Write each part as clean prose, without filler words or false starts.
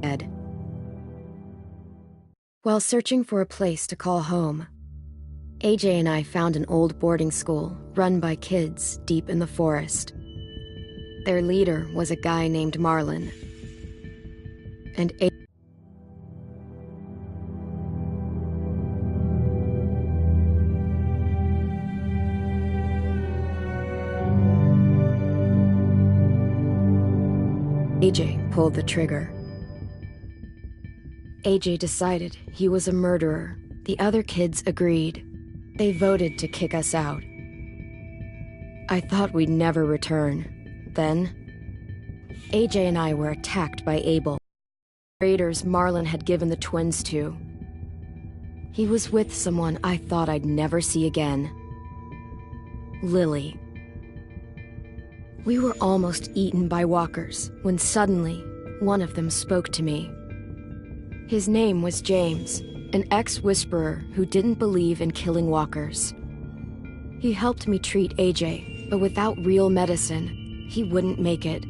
dead. While searching for a place to call home, AJ and I found an old boarding school run by kids deep in the forest. Their leader was a guy named Marlon. And AJ pulled the trigger. AJ decided he was a murderer. The other kids agreed. They voted to kick us out. I thought we'd never return. Then, AJ and I were attacked by Abel, raiders Marlon had given the twins to. He was with someone I thought I'd never see again. Lily. We were almost eaten by walkers when suddenly one of them spoke to me. His name was James, an ex-whisperer who didn't believe in killing walkers. He helped me treat AJ, but without real medicine, he wouldn't make it.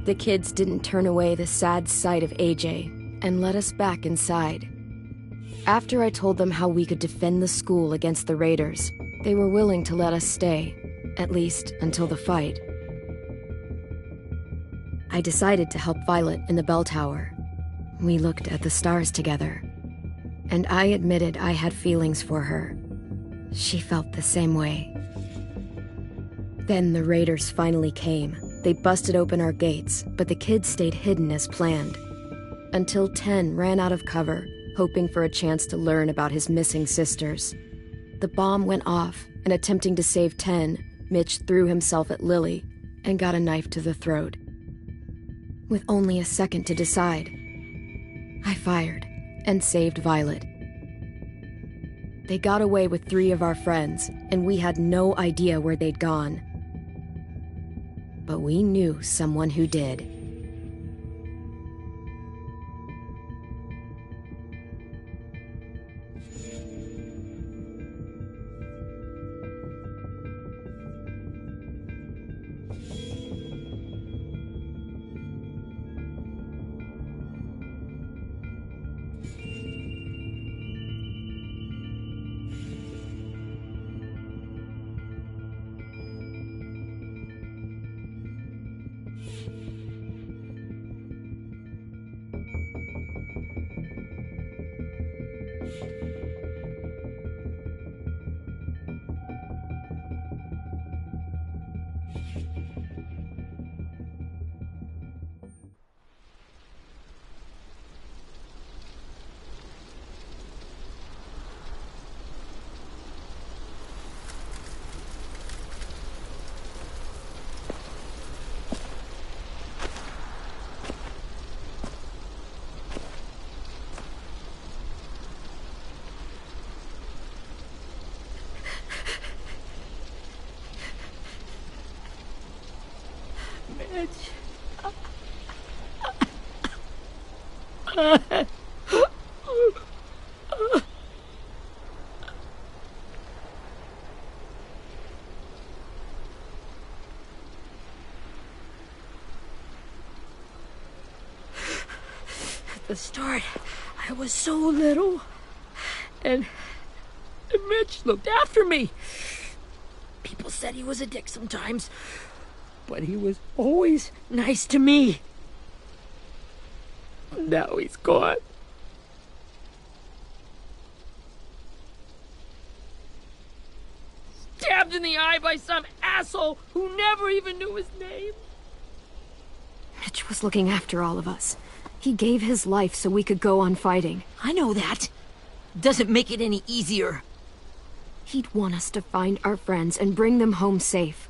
The kids didn't turn away the sad sight of AJ and let us back inside. After I told them how we could defend the school against the raiders, they were willing to let us stay, at least until the fight. I decided to help Violet in the bell tower. We looked at the stars together, and I admitted I had feelings for her. She felt the same way. Then the raiders finally came. They busted open our gates, but the kids stayed hidden as planned. Until Ten ran out of cover, hoping for a chance to learn about his missing sisters. The bomb went off, and attempting to save Ten, Mitch threw himself at Lily and got a knife to the throat. With only a second to decide, I fired and saved Violet. They got away with 3 of our friends, and we had no idea where they'd gone. But we knew someone who did. At the start, I was so little, and Mitch looked after me. People said he was a dick sometimes, but he was always nice to me. Now he's gone. Stabbed in the eye by some asshole who never even knew his name. Mitch was looking after all of us. He gave his life so we could go on fighting. I know that. Doesn't make it any easier. He'd want us to find our friends and bring them home safe.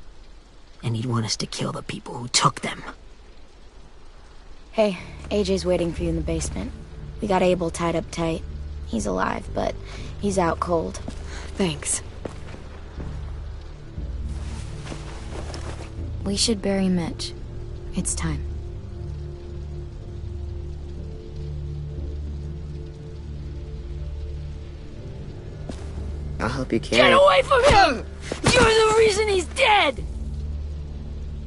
And he'd want us to kill the people who took them. Hey, AJ's waiting for you in the basement. We got Abel tied up tight. He's alive, but he's out cold. Thanks. We should bury Mitch. It's time. I'll help you carry. Get away from him! You're the reason he's dead!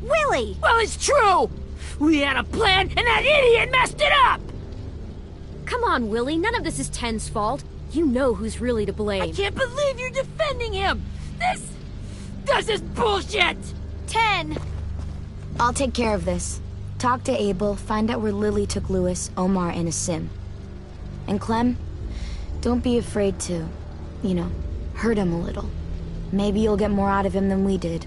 Willie! Well, it's true! We had a plan, and that idiot messed it up! Come on, Willie, none of this is Ten's fault. You know who's really to blame. I can't believe you're defending him! This is bullshit! 10! I'll take care of this. Talk to Abel, find out where Lily took Lewis, Omar, and Asim. And Clem, don't be afraid to, hurt him a little. Maybe you'll get more out of him than we did.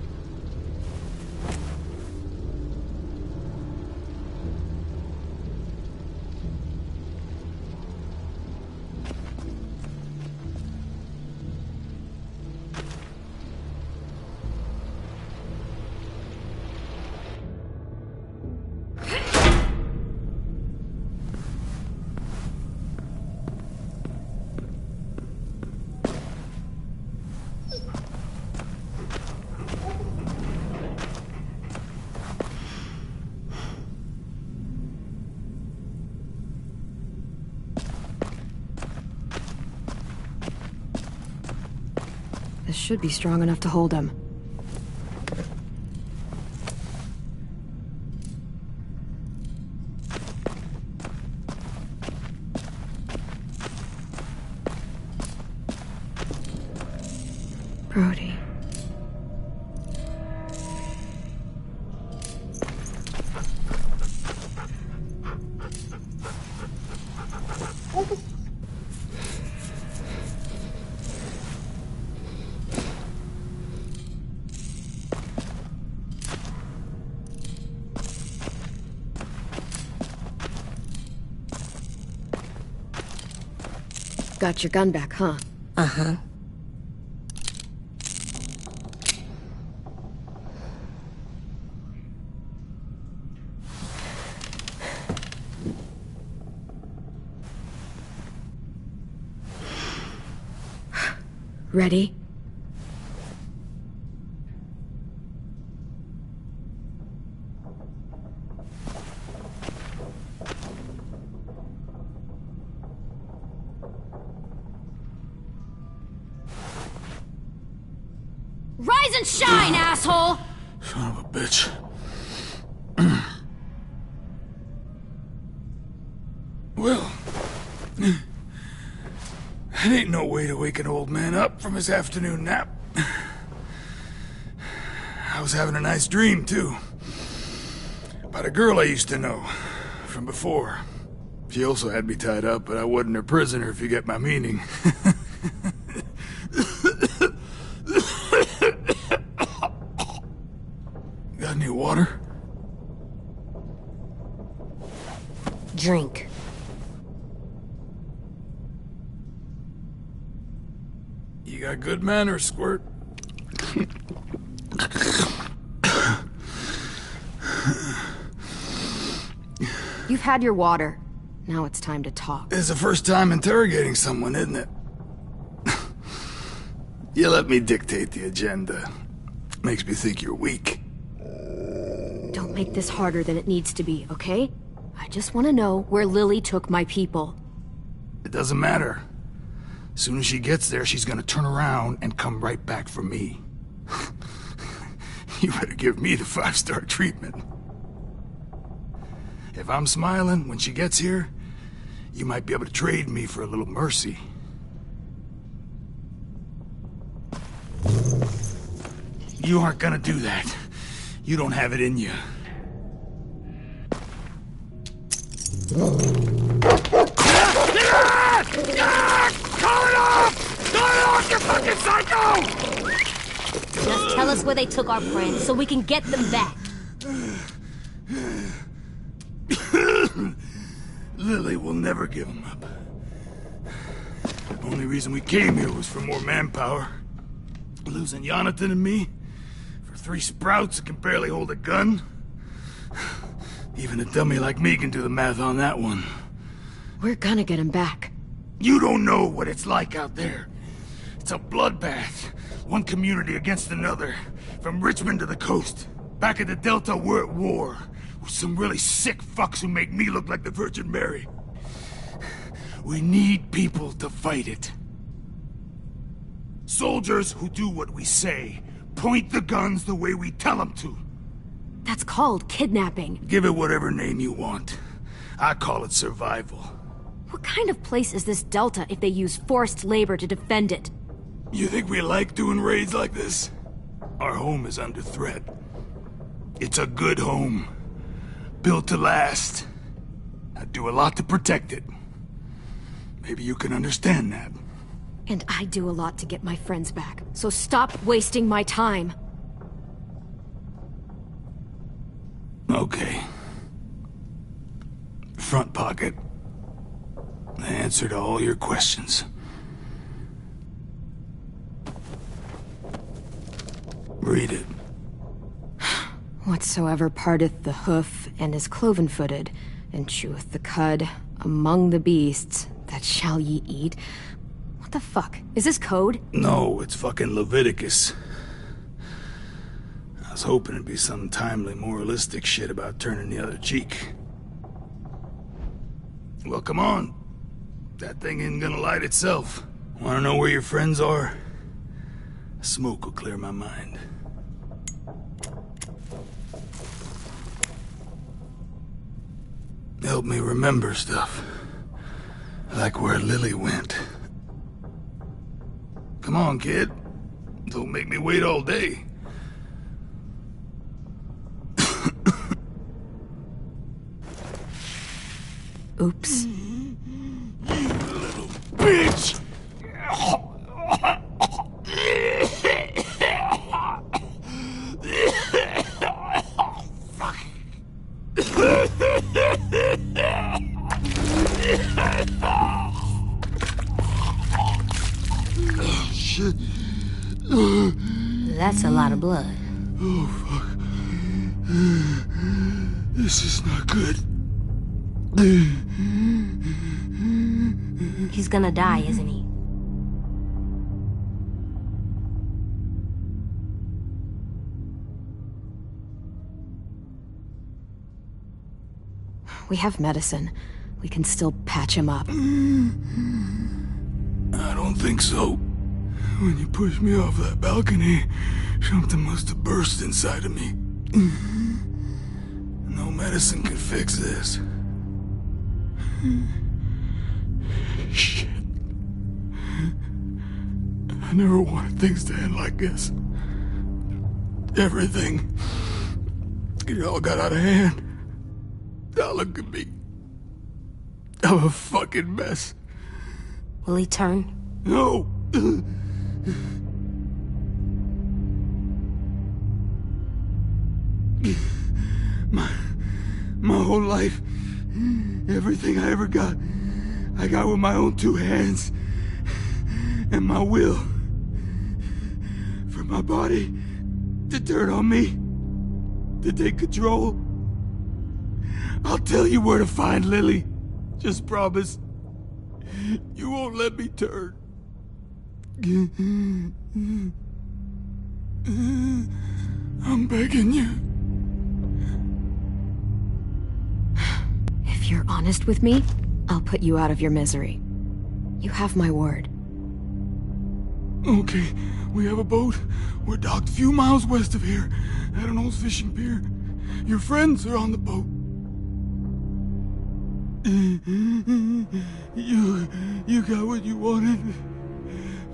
This should be strong enough to hold him. Brody. Got your gun back, huh? Uh-huh. Ready? Rise and shine, asshole! Son of a bitch. Well, it ain't no way to wake an old man up from his afternoon nap. I was having a nice dream, too. About a girl I used to know from before. She also had me tied up, but I wasn't her prisoner, if you get my meaning. Got any water? Drink. You got good manners, Squirt. You've had your water. Now it's time to talk. It's the first time interrogating someone, isn't it? You let me dictate the agenda. Makes me think you're weak. Don't make this harder than it needs to be, okay? I just want to know where Lily took my people. It doesn't matter. As soon as she gets there, she's gonna turn around and come right back for me. You better give me the 5-star treatment. If I'm smiling when she gets here, you might be able to trade me for a little mercy. You aren't gonna do that. You don't have it in you. Call it off! Call it off, you fucking psycho! Just tell us where they took our friends so we can get them back. Lily will never give them up. The only reason we came here was for more manpower. Losing Jonathan and me for 3 sprouts that can barely hold a gun. Even a dummy like me can do the math on that one. We're gonna get him back. You don't know what it's like out there. It's a bloodbath. One community against another. From Richmond to the coast. Back at the Delta, we're at war. With some really sick fucks who make me look like the Virgin Mary. We need people to fight it. Soldiers who do what we say. Point the guns the way we tell them to. That's called kidnapping. Give it whatever name you want. I call it survival. What kind of place is this Delta if they use forced labor to defend it? You think we like doing raids like this? Our home is under threat. It's a good home. Built to last. I do a lot to protect it. Maybe you can understand that. And I do a lot to get my friends back. So stop wasting my time. Okay. Front pocket. The answer to all your questions. Read it. Whatsoever parteth the hoof and is cloven-footed, and cheweth the cud among the beasts, that shall ye eat. What the fuck? Is this code? No, it's fucking Leviticus. I was hoping it'd be some timely moralistic shit about turning the other cheek. Well, come on. That thing ain't gonna light itself. Wanna know where your friends are? Smoke will clear my mind. Help me remember stuff. Like where Lily went. Come on, kid. Don't make me wait all day. Oops. You little bitch! Shit. That's a lot of blood. Oh, fuck. This is not good. He's gonna die, isn't he? We have medicine. We can still patch him up. I don't think so. When you pushed me off that balcony, something must have burst inside of me. No medicine can fix this. Shit. I never wanted things to end like this. Everything. It all got out of hand. Now look at me. I'm a fucking mess. Will he turn? No! My whole life, everything I ever got, I got with my own two hands. And my will. For my body to turn on me. To take control. I'll tell you where to find Lily. Just promise. You won't let me turn. I'm begging you. If you're honest with me, I'll put you out of your misery. You have my word. Okay, we have a boat. We're docked a few miles west of here, at an old fishing pier. Your friends are on the boat. You got what you wanted.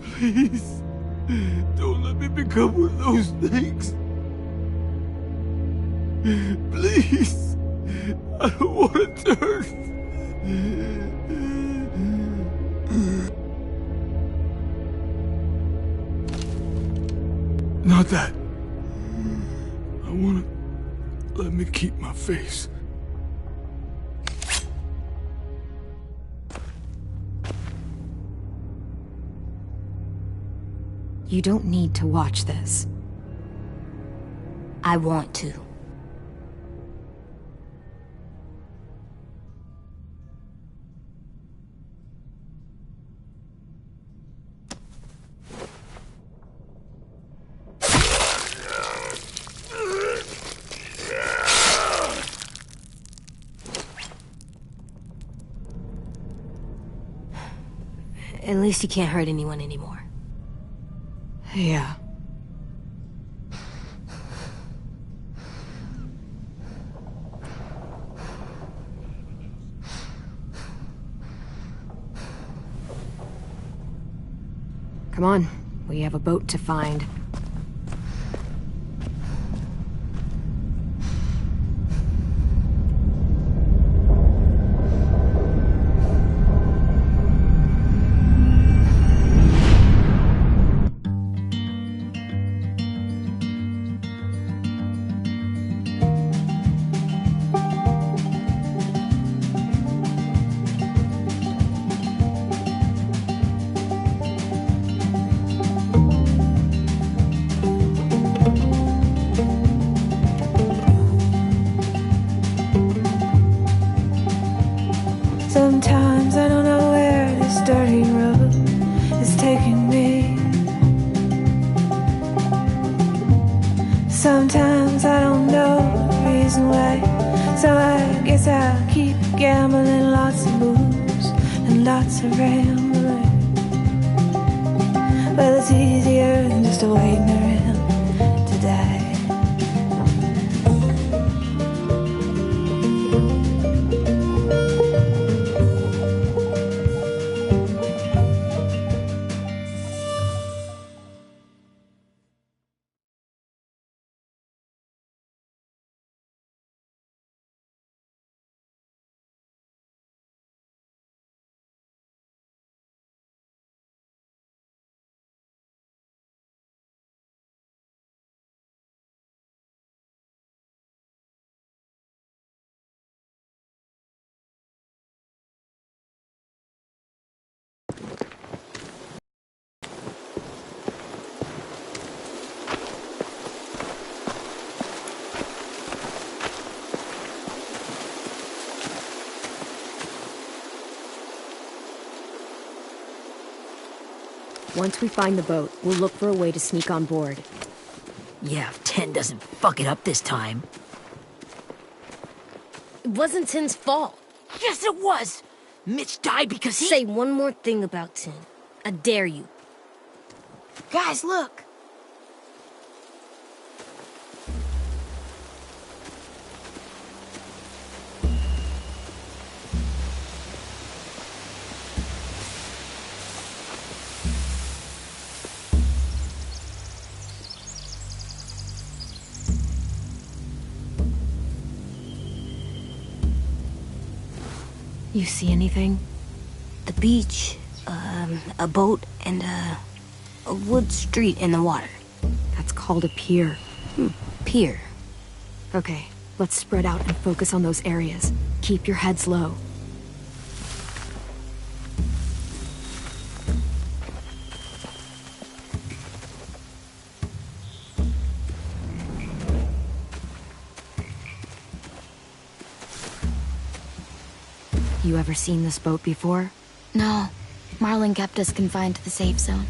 Please, don't let me become one of those things. Please, I don't want to turn. Not that. I want to let me keep my face. You don't need to watch this. I want to. At least he can't hurt anyone anymore. Yeah. Come on, we have a boat to find. Sometimes I don't know where this dirty road is taking me. Sometimes I don't know the reason why, so I guess I'll keep gambling. Lots of moves and lots of rambling. Well, it's easier than just waiting around to die. Once we find the boat, we'll look for a way to sneak on board. Yeah, if Ten doesn't fuck it up this time. It wasn't Tin's fault. Yes, it was! Mitch died because he... Say one more thing about Tin. I dare you. Guys, look! You see anything? The beach, a boat, and a wood street in the water. That's called a pier. Pier. Okay, let's spread out and focus on those areas. Keep your heads low. You ever seen this boat before? No, Marlin kept us confined to the safe zone.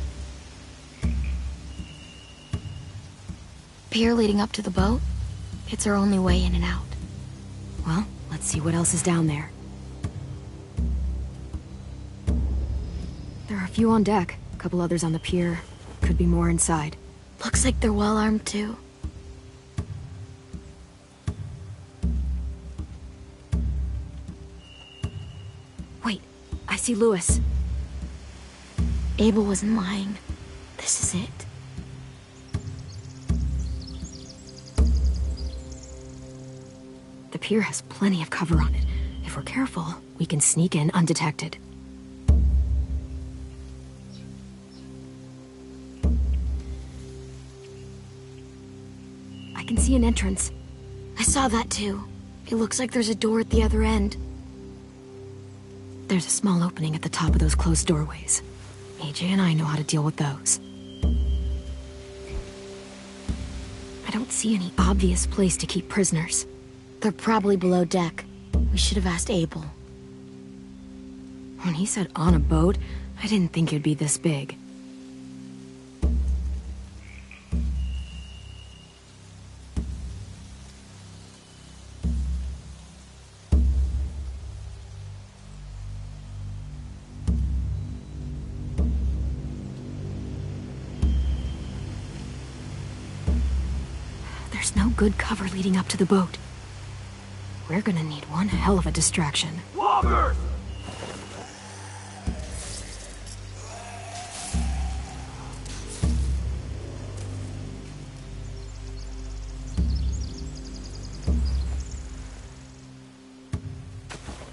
Pier leading up to the boat? It's our only way in and out. Well, let's see what else is down there. There are a few on deck, a couple others on the pier. Could be more inside. Looks like they're well armed too. Wait, I see Lewis. Abel wasn't lying. This is it. The pier has plenty of cover on it. If we're careful, we can sneak in undetected. I can see an entrance. I saw that too. It looks like there's a door at the other end. There's a small opening at the top of those closed doorways. AJ and I know how to deal with those. I don't see any obvious place to keep prisoners. They're probably below deck. We should have asked Abel. When he said on a boat, I didn't think it'd be this big. There's no good cover leading up to the boat. We're gonna need one hell of a distraction. Walkers!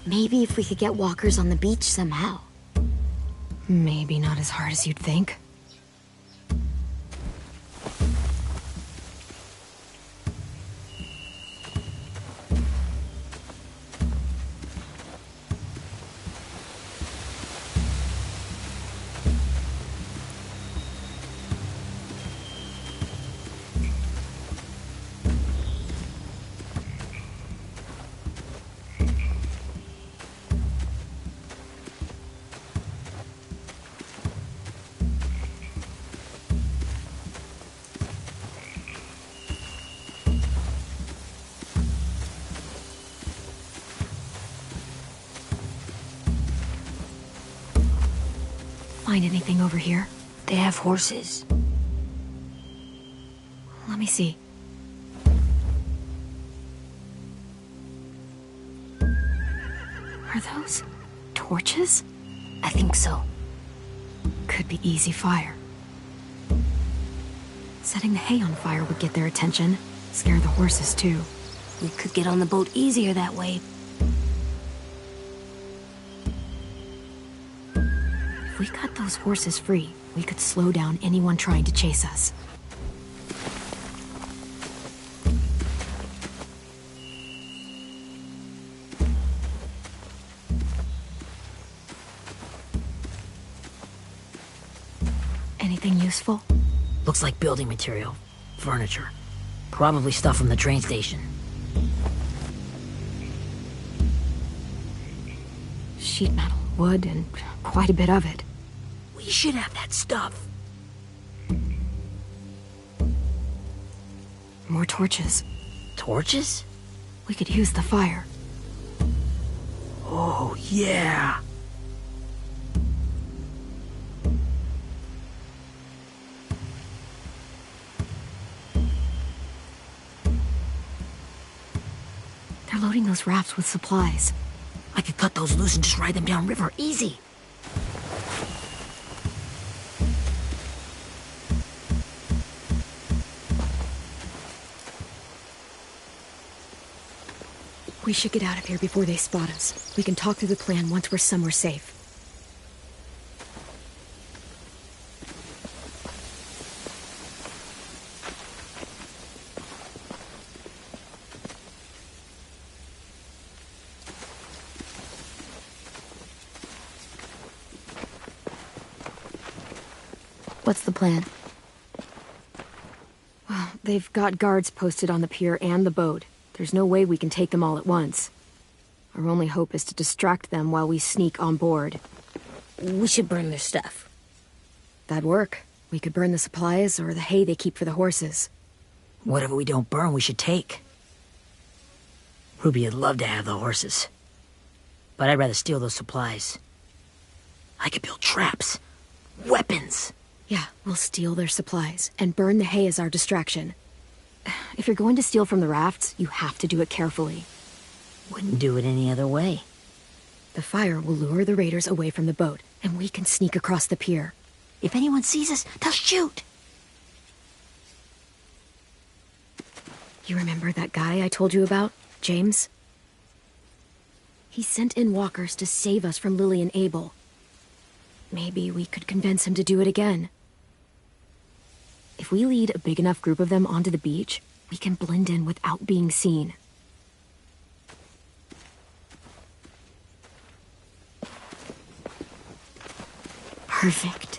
Maybe if we could get walkers on the beach somehow. Maybe not as hard as you'd think. Find anything over here? They have horses. Let me see. Are those torches? I think so. Could be easy fire. Setting the hay on fire would get their attention. Scare the horses, too. We could get on the boat easier that way. If we cut those horses free, we could slow down anyone trying to chase us. Anything useful? Looks like building material. Furniture. Probably stuff from the train station. Sheet metal, wood, and quite a bit of it. We should have that stuff. More torches. Torches? We could use the fire. Oh, yeah. They're loading those rafts with supplies. I could cut those loose and just ride them downriver. Easy. We should get out of here before they spot us. We can talk through the plan once we're somewhere safe. What's the plan? Well, they've got guards posted on the pier and the boat. There's no way we can take them all at once. Our only hope is to distract them while we sneak on board. We should burn their stuff. That'd work. We could burn the supplies or the hay they keep for the horses. Whatever we don't burn, we should take. Ruby'd love to have the horses. But I'd rather steal those supplies. I could build traps. Weapons. Yeah, we'll steal their supplies and burn the hay as our distraction. If you're going to steal from the rafts, you have to do it carefully. Wouldn't do it any other way. The fire will lure the raiders away from the boat, and we can sneak across the pier. If anyone sees us, they'll shoot. You remember that guy I told you about? James? He sent in walkers to save us from Lily and Abel. Maybe we could convince him to do it again. If we lead a big enough group of them onto the beach, we can blend in without being seen. Perfect.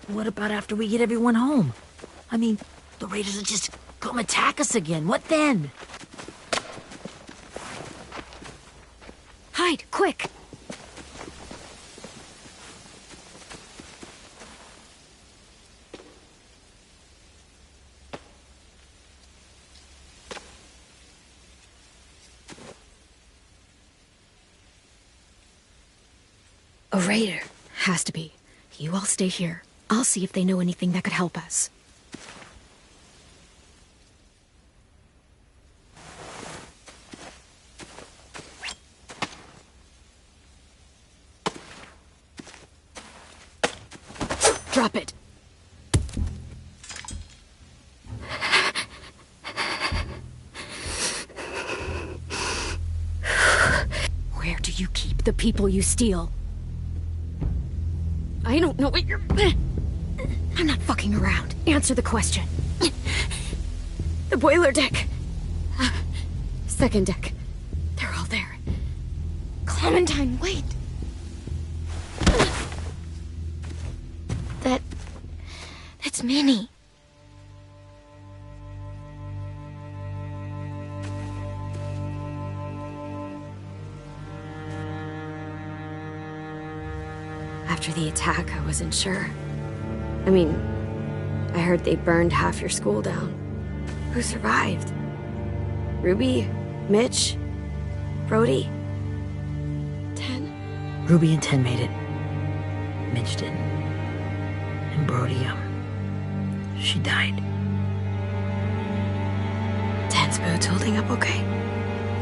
What about after we get everyone home? I mean, the raiders will just come attack us again. What then? Hide, quick! A raider. Has to be. You all stay here. I'll see if they know anything that could help us. Drop it. you keep the people you steal. I don't know what you're... I'm not fucking around. Answer the question. The boiler deck. Second deck. They're all there. Clementine, wait. That's Minnie. After the attack, I wasn't sure. I mean, I heard they burned half your school down. Who survived? Ruby? Mitch? Brody? Ten? Ruby and Ten made it. Mitch didn't. And Brody, she died. Ten's boots holding up okay?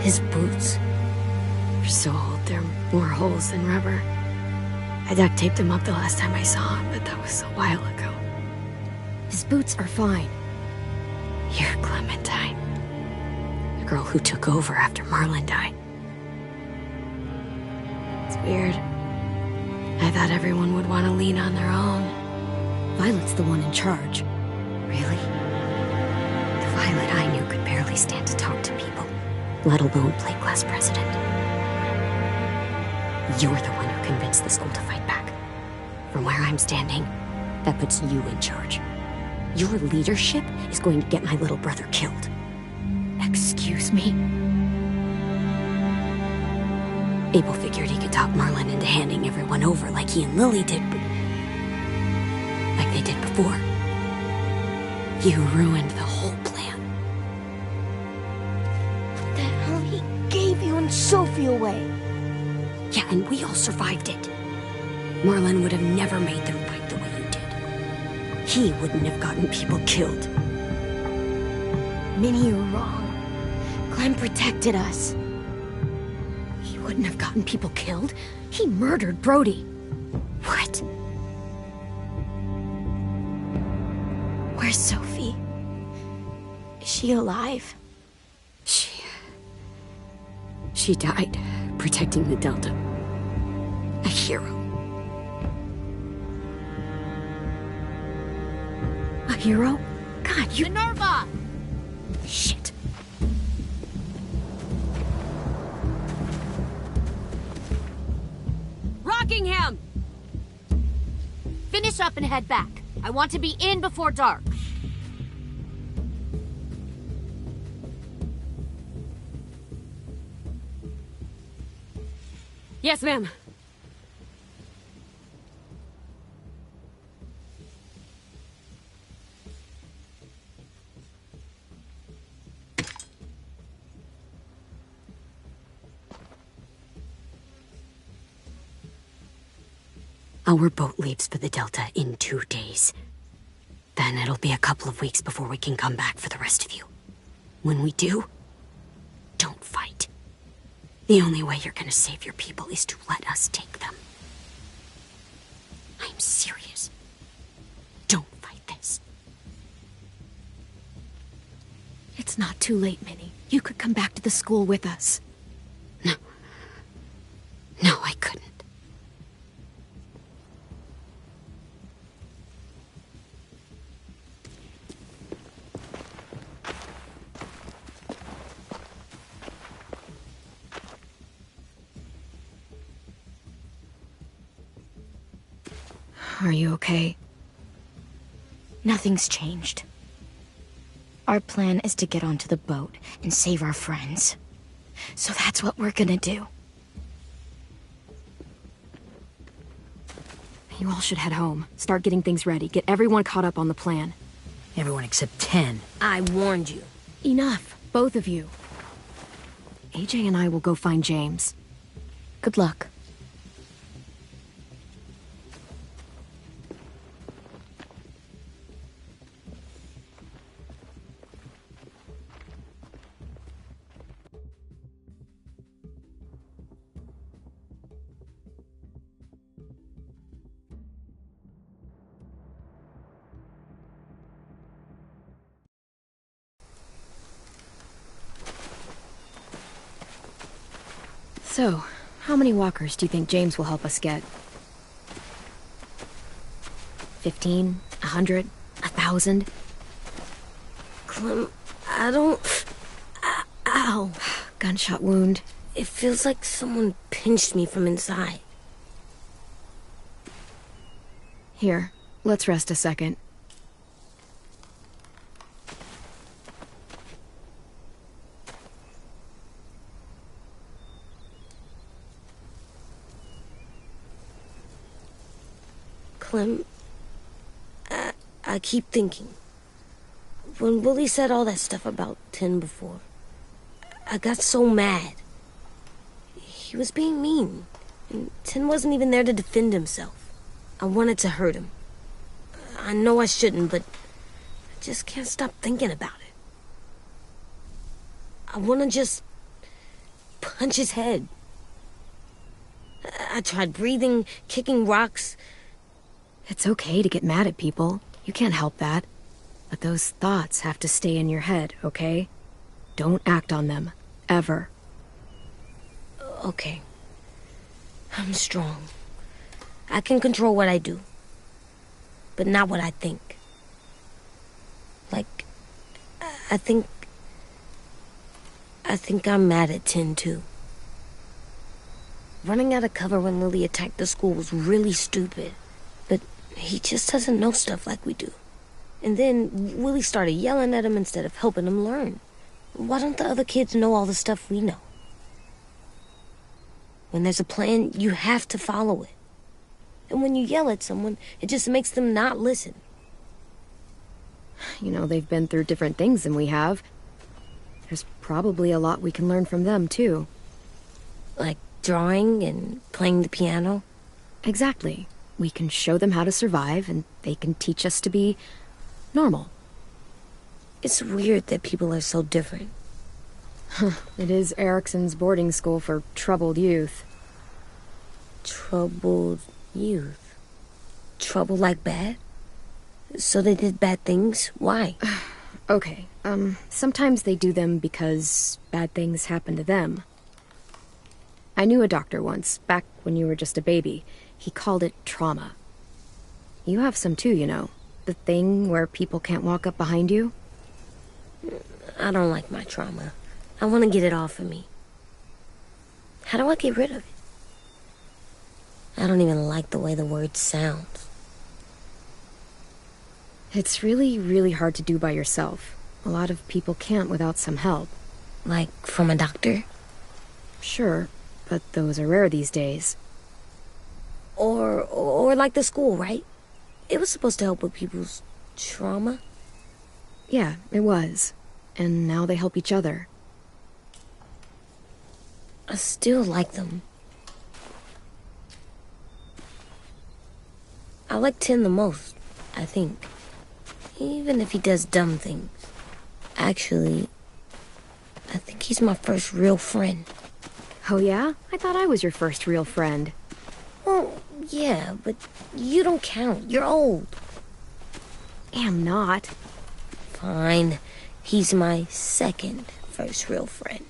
His boots? They're so old, they're more holes than rubber. I duct taped him up the last time I saw him, but that was a while ago. His boots are fine. You're Clementine. The girl who took over after Marlon died. It's weird. I thought everyone would want to lean on their own. Violet's the one in charge. Really? The Violet I knew could barely stand to talk to people, let alone play class president. You're the one who convinced the school to fight back. From where I'm standing, that puts you in charge. Your leadership is going to get my little brother killed. Excuse me? Abel figured he could talk Marlon into handing everyone over like he and Lily did, but... like they did before. You ruined the whole plan. The hell he gave you and Sophie away. Yeah, and we all survived it. Marlon would have never made them fight the way you did. He wouldn't have gotten people killed. Minnie, you're wrong. Clem protected us. He wouldn't have gotten people killed. He murdered Brody. What? Where's Sophie? Is she alive? She died protecting the Delta. A hero. A hero? God, you... Minerva! Shit. Rockingham! Finish up and head back. I want to be in before dark. Yes, ma'am. Our boat leaves for the Delta in 2 days. Then it'll be a couple of weeks before we can come back for the rest of you. When we do, don't fight. The only way you're gonna save your people is to let us take them. I'm serious. Don't fight this. It's not too late, Minnie. You could come back to the school with us. No, I couldn't. Are you okay? Nothing's changed. Our plan is to get onto the boat and save our friends. So that's what we're gonna do. You all should head home. Start getting things ready. Get everyone caught up on the plan. Everyone except 10. I warned you. Enough, both of you. AJ and I will go find James. Good luck. So, How many walkers do you think James will help us get? 15? 100? 1,000? Clem, I don't... Ow. Gunshot wound. It feels like someone pinched me from inside. Here, let's rest a second. Clem, I keep thinking. When Willie said all that stuff about Tin before, I got so mad. He was being mean, and Tin wasn't even there to defend himself. I wanted to hurt him. I know I shouldn't, but I just can't stop thinking about it. I want to just punch his head. I tried breathing, kicking rocks. It's okay to get mad at people. You can't help that. But those thoughts have to stay in your head, okay? Don't act on them. Ever. Okay. I'm strong. I can control what I do. But not what I think. Like, I think I'm mad at Tin, too. Running out of cover when Lily attacked the school was really stupid. But he just doesn't know stuff like we do. And then Willie started yelling at him instead of helping him learn. Why don't the other kids know all the stuff we know? When there's a plan, you have to follow it. And when you yell at someone, it just makes them not listen. You know, they've been through different things than we have. There's probably a lot we can learn from them, too. Like drawing and playing the piano? Exactly. We can show them how to survive, and they can teach us to be normal. It's weird that people are so different. It is Erickson's boarding school for troubled youth. Troubled youth? Trouble like bad? So they did bad things? Why? Okay, sometimes they do them because bad things happen to them. I knew a doctor once, back when you were just a baby. He called it trauma. You have some too, you know. The thing where people can't walk up behind you. I don't like my trauma. I want to get it off of me. How do I get rid of it? I don't even like the way the word sounds. It's really, really hard to do by yourself. A lot of people can't without some help. Like from a doctor? Sure, but those are rare these days. Or like the school, right? It was supposed to help with people's trauma. Yeah, it was. And now they help each other. I still like them. I like Tin the most, I think. Even if he does dumb things. Actually, I think he's my first real friend. Oh yeah? I thought I was your first real friend. Well, yeah, but you don't count. You're old. Am not. Fine. He's my second first real friend.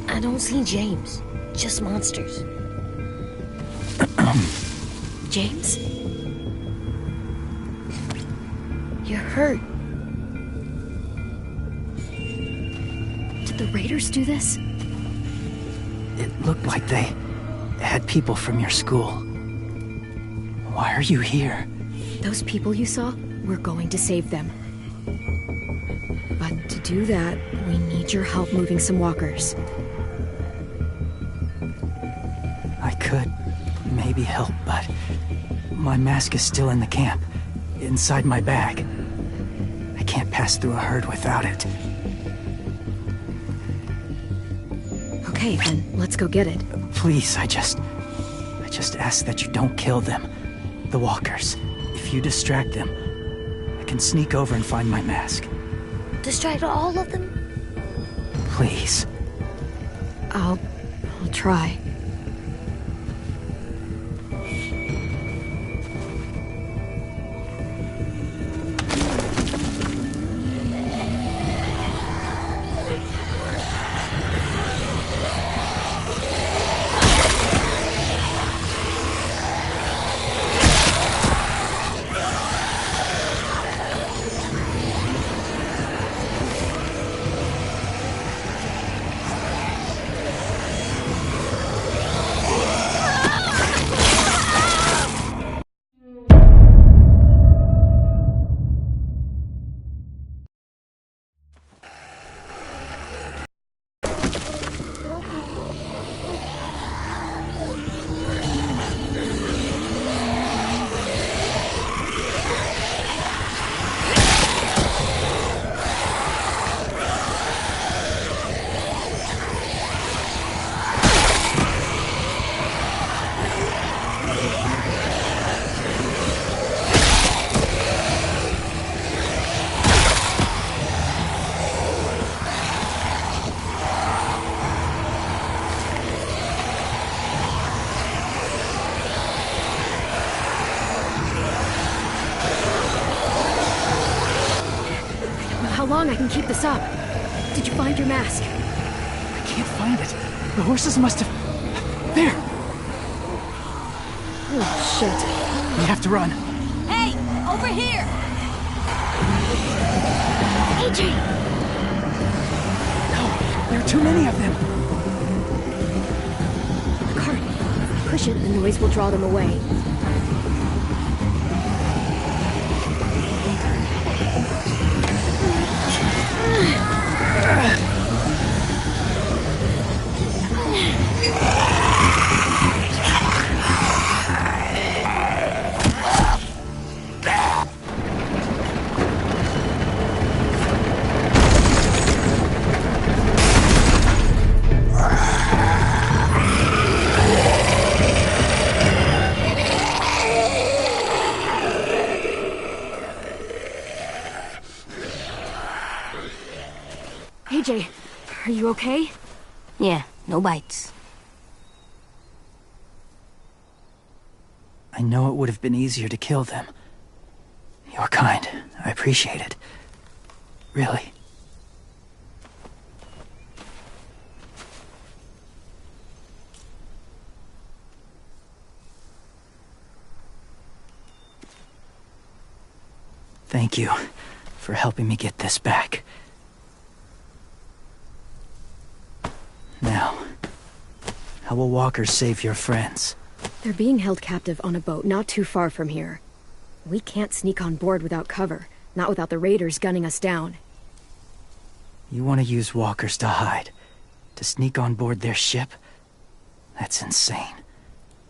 I don't see James. Just monsters. James? You're hurt. Did the Raiders do this? It looked like they had people from your school. Why are you here? Those people you saw, we're going to save them. But to do that, we need your help moving some walkers. maybe help, but my mask is still in the camp, inside my bag. I can't pass through a herd without it. Okay, then, let's go get it. Please, I just ask that you don't kill them. The walkers. If you distract them, I can sneak over and find my mask. Distract all of them? Please. I'll try. How long I can keep this up? Did you find your mask? I can't find it. The horses must have... There! Oh, shit. We have to run. Hey, over here! AJ! No, there are too many of them. The cart. Push it, the noise will draw them away. AJ, are you okay? Yeah, no bites. I know it would have been easier to kill them. You're kind. I appreciate it. Really. Thank you for helping me get this back. Now, how will walkers save your friends? They're being held captive on a boat not too far from here. We can't sneak on board without cover, not without the raiders gunning us down. You want to use walkers to hide? To sneak on board their ship? That's insane.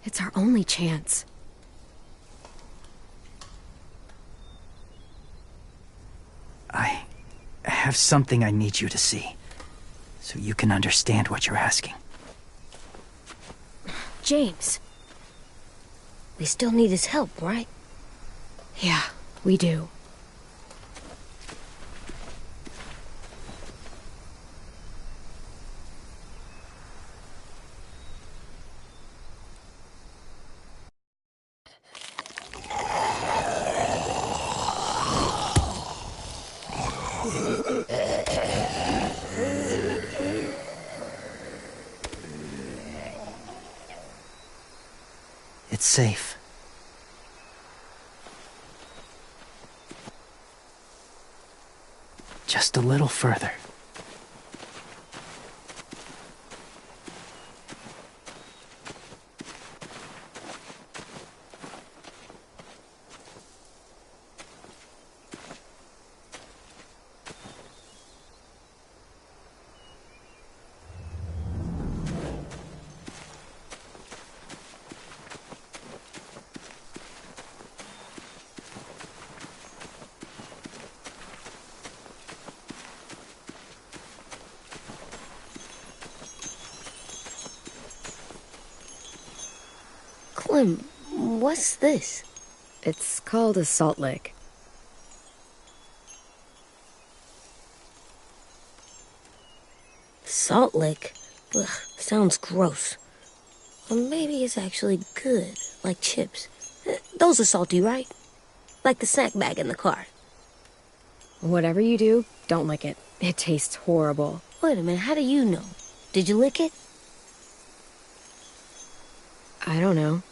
It's our only chance. I have something I need you to see, so you can understand what you're asking. James. We still need his help, right? Yeah, we do. It's safe. Just a little further. Clem, what's this? It's called a salt lick. Salt lick? Ugh, sounds gross. Or maybe it's actually good, like chips. Those are salty, right? Like the snack bag in the car. Whatever you do, don't lick it. It tastes horrible. Wait a minute, how do you know? Did you lick it? I don't know.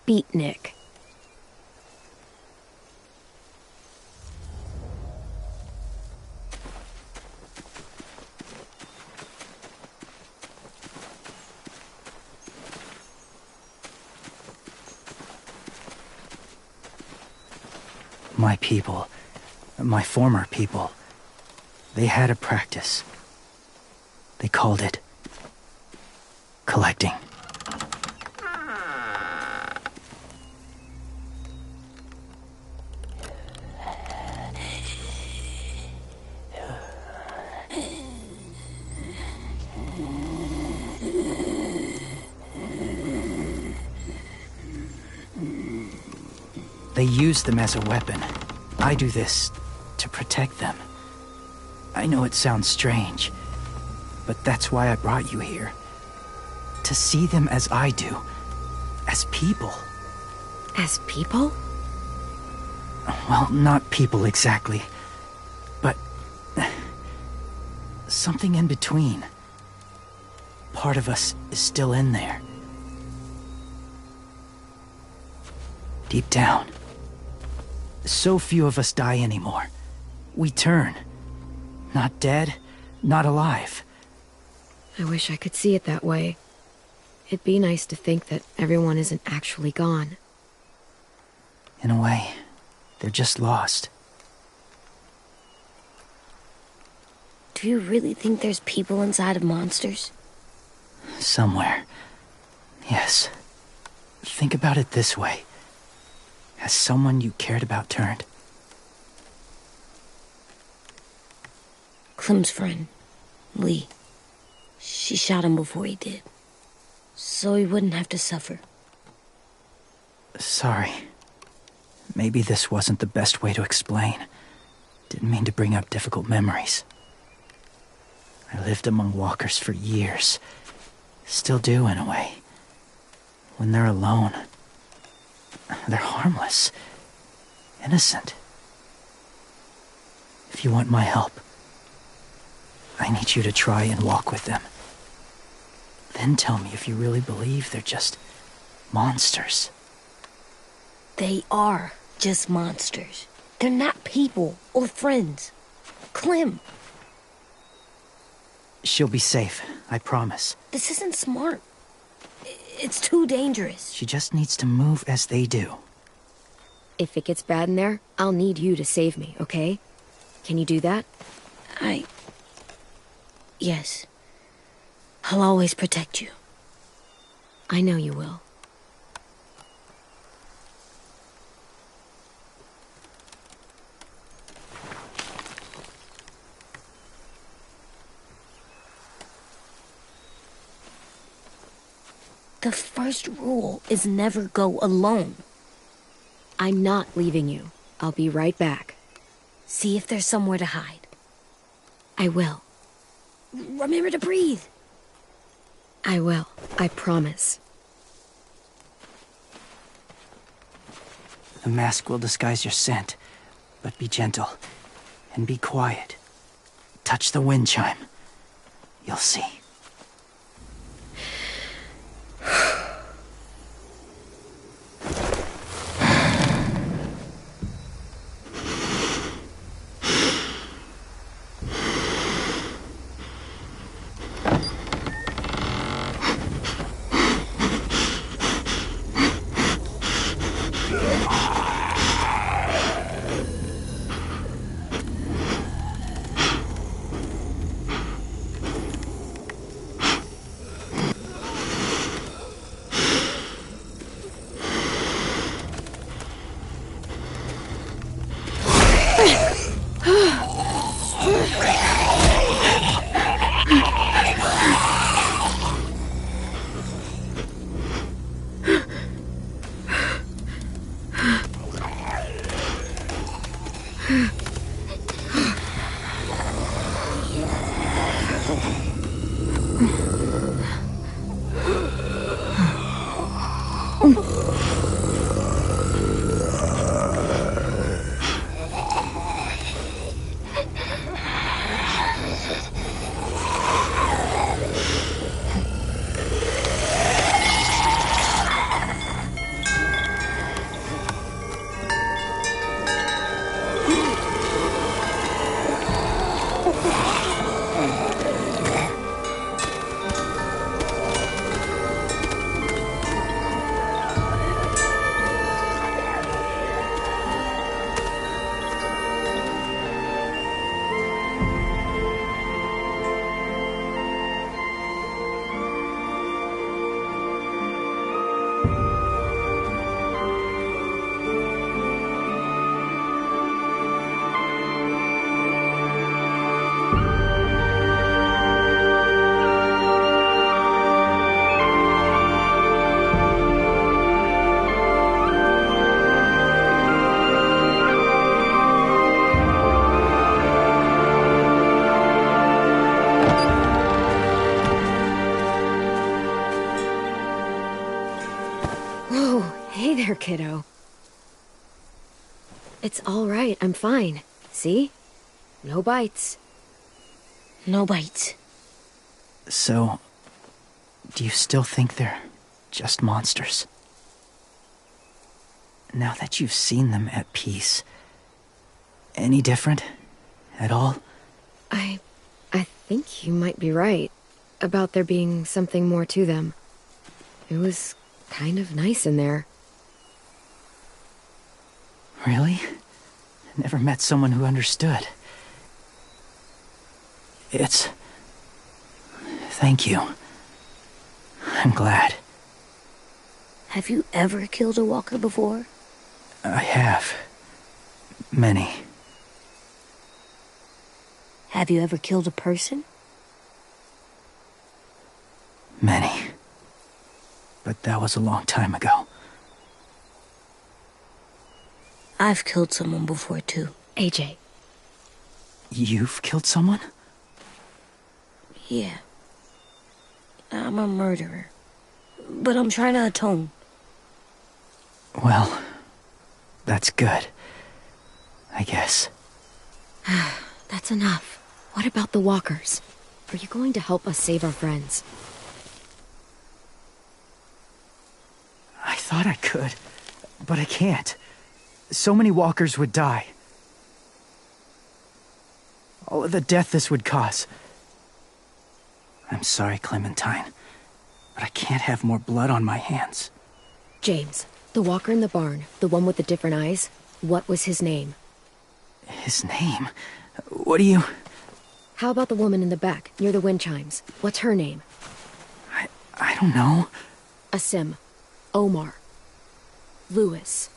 Beatnik. My people, my former people, they had a practice. They called it collecting. They use them as a weapon. I do this to protect them. I know it sounds strange, but that's why I brought you here. To see them as I do. As people. As people? Well, not people exactly, but something in between. Part of us is still in there. Deep down. So few of us die anymore. We turn. Not dead, not alive. I wish I could see it that way. It'd be nice to think that everyone isn't actually gone. In a way, they're just lost. Do you really think there's people inside of monsters? Somewhere. Yes. Think about it this way. Has someone you cared about turned? Clem's friend, Lee. She shot him before he did. So he wouldn't have to suffer. Sorry. Maybe this wasn't the best way to explain. Didn't mean to bring up difficult memories. I lived among walkers for years. Still do, in a way. When they're alone, they're harmless. Innocent. If you want my help, I need you to try and walk with them. Then tell me if you really believe they're just monsters. They are just monsters. They're not people or friends. Clem. She'll be safe, I promise. This isn't smart. It's too dangerous. She just needs to move as they do. If it gets bad in there, I'll need you to save me, okay? Can you do that? Yes. I'll always protect you. I know you will. The first rule is never go alone. I'm not leaving you. I'll be right back. See if there's somewhere to hide. I will. Remember to breathe. I will. I promise. The mask will disguise your scent, but be gentle and be quiet. Touch the wind chime. You'll see. Kiddo. It's all right. I'm fine. See? No bites. No bites. So, do you still think they're just monsters? Now that you've seen them at peace, any different at all? I think you might be right about there being something more to them. It was kind of nice in there. Really? Never met someone who understood. Thank you. I'm glad. Have you ever killed a walker before? I have. Many. Have you ever killed a person? Many. But that was a long time ago. I've killed someone before, too. AJ. You've killed someone? Yeah. I'm a murderer. But I'm trying to atone. Well, that's good. I guess. That's enough. What about the walkers? Are you going to help us save our friends? I thought I could, but I can't. So many walkers would die. All of the death this would cause. I'm sorry, Clementine, but I can't have more blood on my hands. James, the walker in the barn, the one with the different eyes, what was his name? His name? What do you... How about the woman in the back, near the wind chimes? What's her name? I don't know. Asim. Omar. Lewis.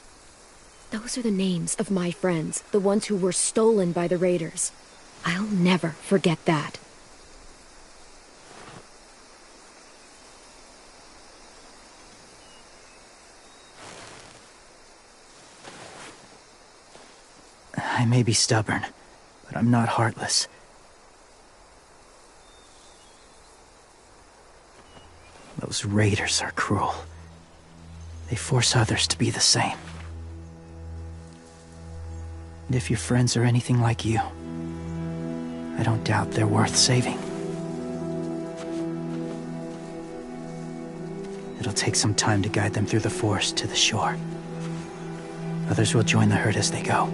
Those are the names of my friends, the ones who were stolen by the raiders. I'll never forget that. I may be stubborn, but I'm not heartless. Those raiders are cruel. They force others to be the same. And if your friends are anything like you, I don't doubt they're worth saving. It'll take some time to guide them through the forest to the shore. Others will join the herd as they go.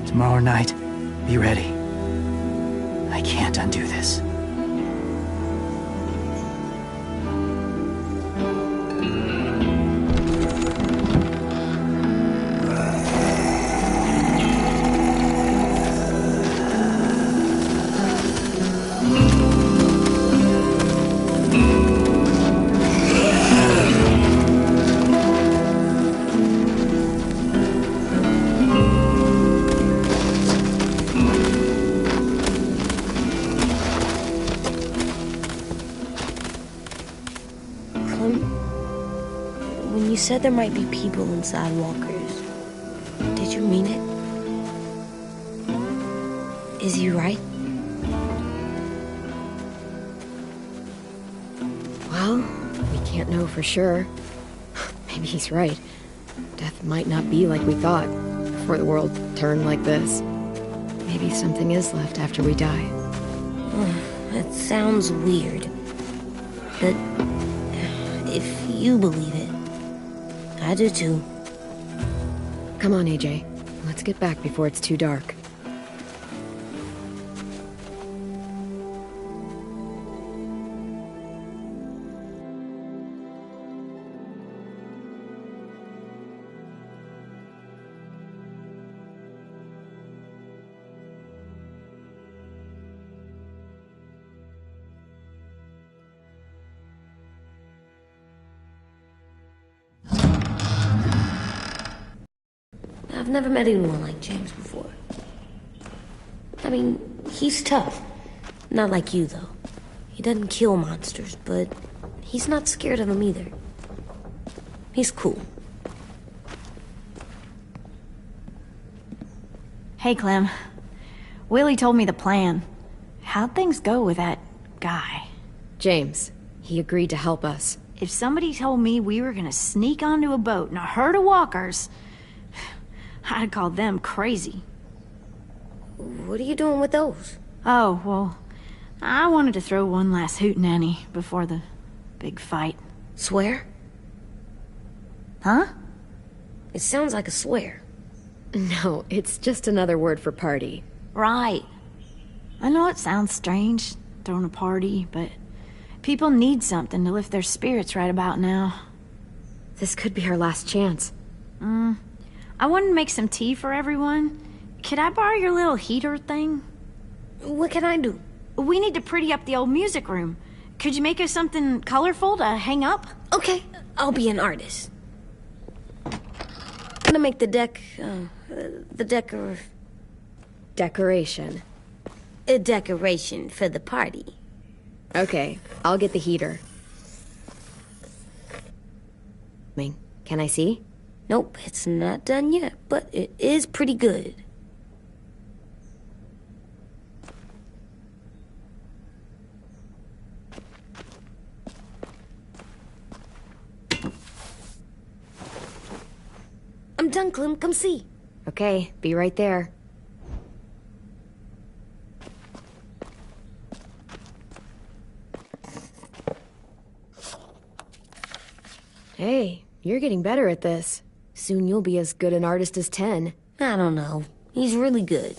Tomorrow night, be ready. I can't undo this. When you said there might be people inside walkers, did you mean it? Is he right? Well, we can't know for sure. Maybe he's right. Death might not be like we thought, before the world turned like this. Maybe something is left after we die. That sounds weird. But if you believe it, I do too. Come on, AJ. Let's get back before it's too dark. I've never met anyone like James before. I mean, he's tough. Not like you, though. He doesn't kill monsters, but he's not scared of them either. He's cool. Hey, Clem. Willie told me the plan. How'd things go with that guy? James, he agreed to help us. If somebody told me we were gonna sneak onto a boat in a herd of walkers, I'd call them crazy. What are you doing with those? Oh, well, I wanted to throw one last hootenanny before the big fight. Swear? Huh? It sounds like a swear. No, it's just another word for party. Right. I know it sounds strange, throwing a party, but people need something to lift their spirits right about now. This could be our last chance. I wanted to make some tea for everyone. Could I borrow your little heater thing? What can I do? We need to pretty up the old music room. Could you make us something colorful to hang up? Okay, I'll be an artist. I'm gonna make the Decoration. a decoration for the party. Okay, I'll get the heater. Can I see? Nope, it's not done yet, but it is pretty good. I'm done, Clem. Come see. Okay, be right there. Hey, you're getting better at this. Soon you'll be as good an artist as 10. I don't know. He's really good.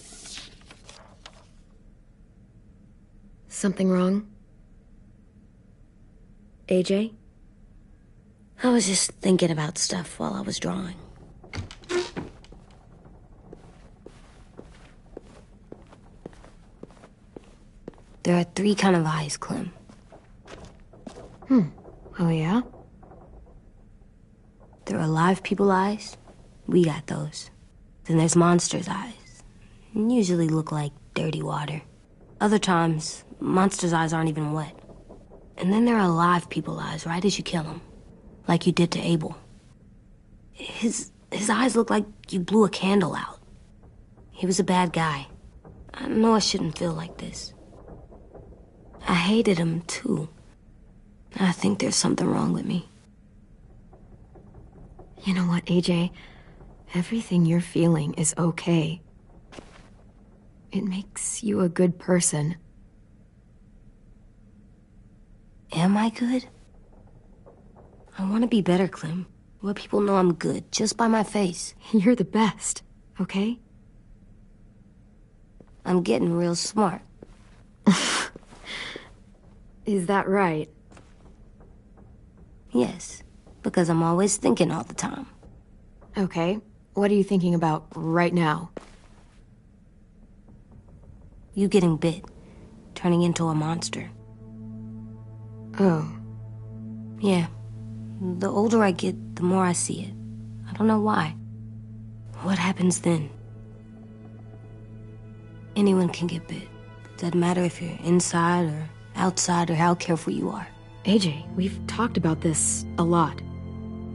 Something wrong? AJ? I was just thinking about stuff while I was drawing. There are 3 kinds of eyes, Clem. Oh yeah? There are live people eyes. We got those. Then there's monsters' eyes. Usually look like dirty water. Other times, monsters' eyes aren't even wet. And then there are live people eyes right as you kill them. Like you did to Abel. His eyes look like you blew a candle out. He was a bad guy. I know I shouldn't feel like this. I hated him, too. I think there's something wrong with me. You know what, AJ? Everything you're feeling is okay. It makes you a good person. Am I good? I want to be better, Clem. Let people know I'm good, just by my face. You're the best, okay? I'm getting real smart. Is that right? Yes, because I'm always thinking all the time. Okay, what are you thinking about right now? You getting bit, turning into a monster. Oh. Yeah. The older I get, the more I see it. I don't know why. What happens then? Anyone can get bit. Doesn't matter if you're inside or outside or how careful you are. AJ, we've talked about this a lot.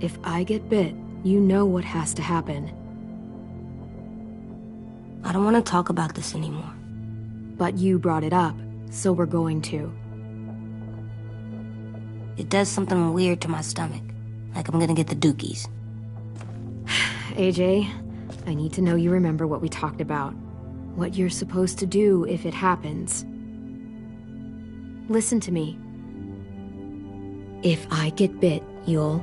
If I get bit, you know what has to happen. I don't want to talk about this anymore. But you brought it up, so we're going to. It does something weird to my stomach. Like I'm gonna get the dookies. AJ, I need to know you remember what we talked about. What you're supposed to do if it happens. Listen to me. If I get bit, you'll...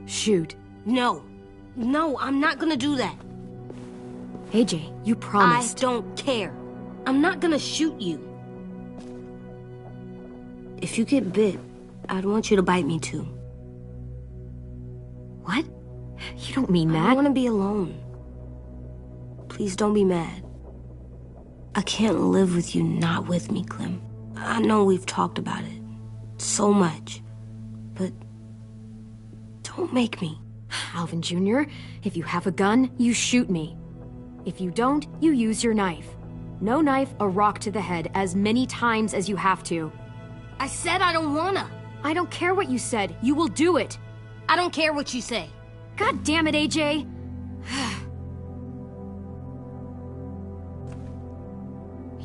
shoot. No. No, I'm not gonna do that. AJ, you promised. I don't care. I'm not gonna shoot you. If you get bit, I'd want you to bite me too. What? You don't mean that. I want to be alone. Please don't be mad. I can't live with you not with me, Clem. I know we've talked about it so much, but don't make me. Alvin Jr., if you have a gun, you shoot me. If you don't, you use your knife. No knife, a rock to the head as many times as you have to. I said I don't wanna. I don't care what you said. You will do it. I don't care what you say. God damn it, AJ.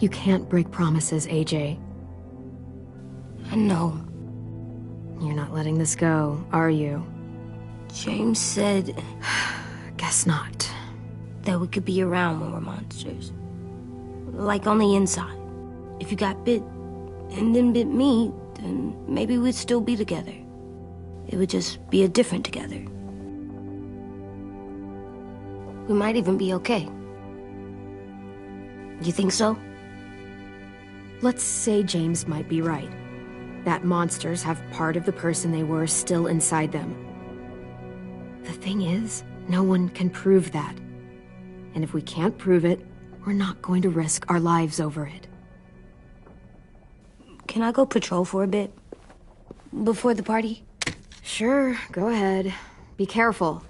You can't break promises, AJ. I know. You're not letting this go, are you? James said... Guess not. That we could be around when we're monsters. Like on the inside. If you got bit and then bit me, then maybe we'd still be together. It would just be a different together. We might even be okay. You think so? Let's say James might be right. That monsters have part of the person they were still inside them. The thing is, no one can prove that. And if we can't prove it, we're not going to risk our lives over it. Can I go patrol for a bit? Before the party? Sure, go ahead. Be careful.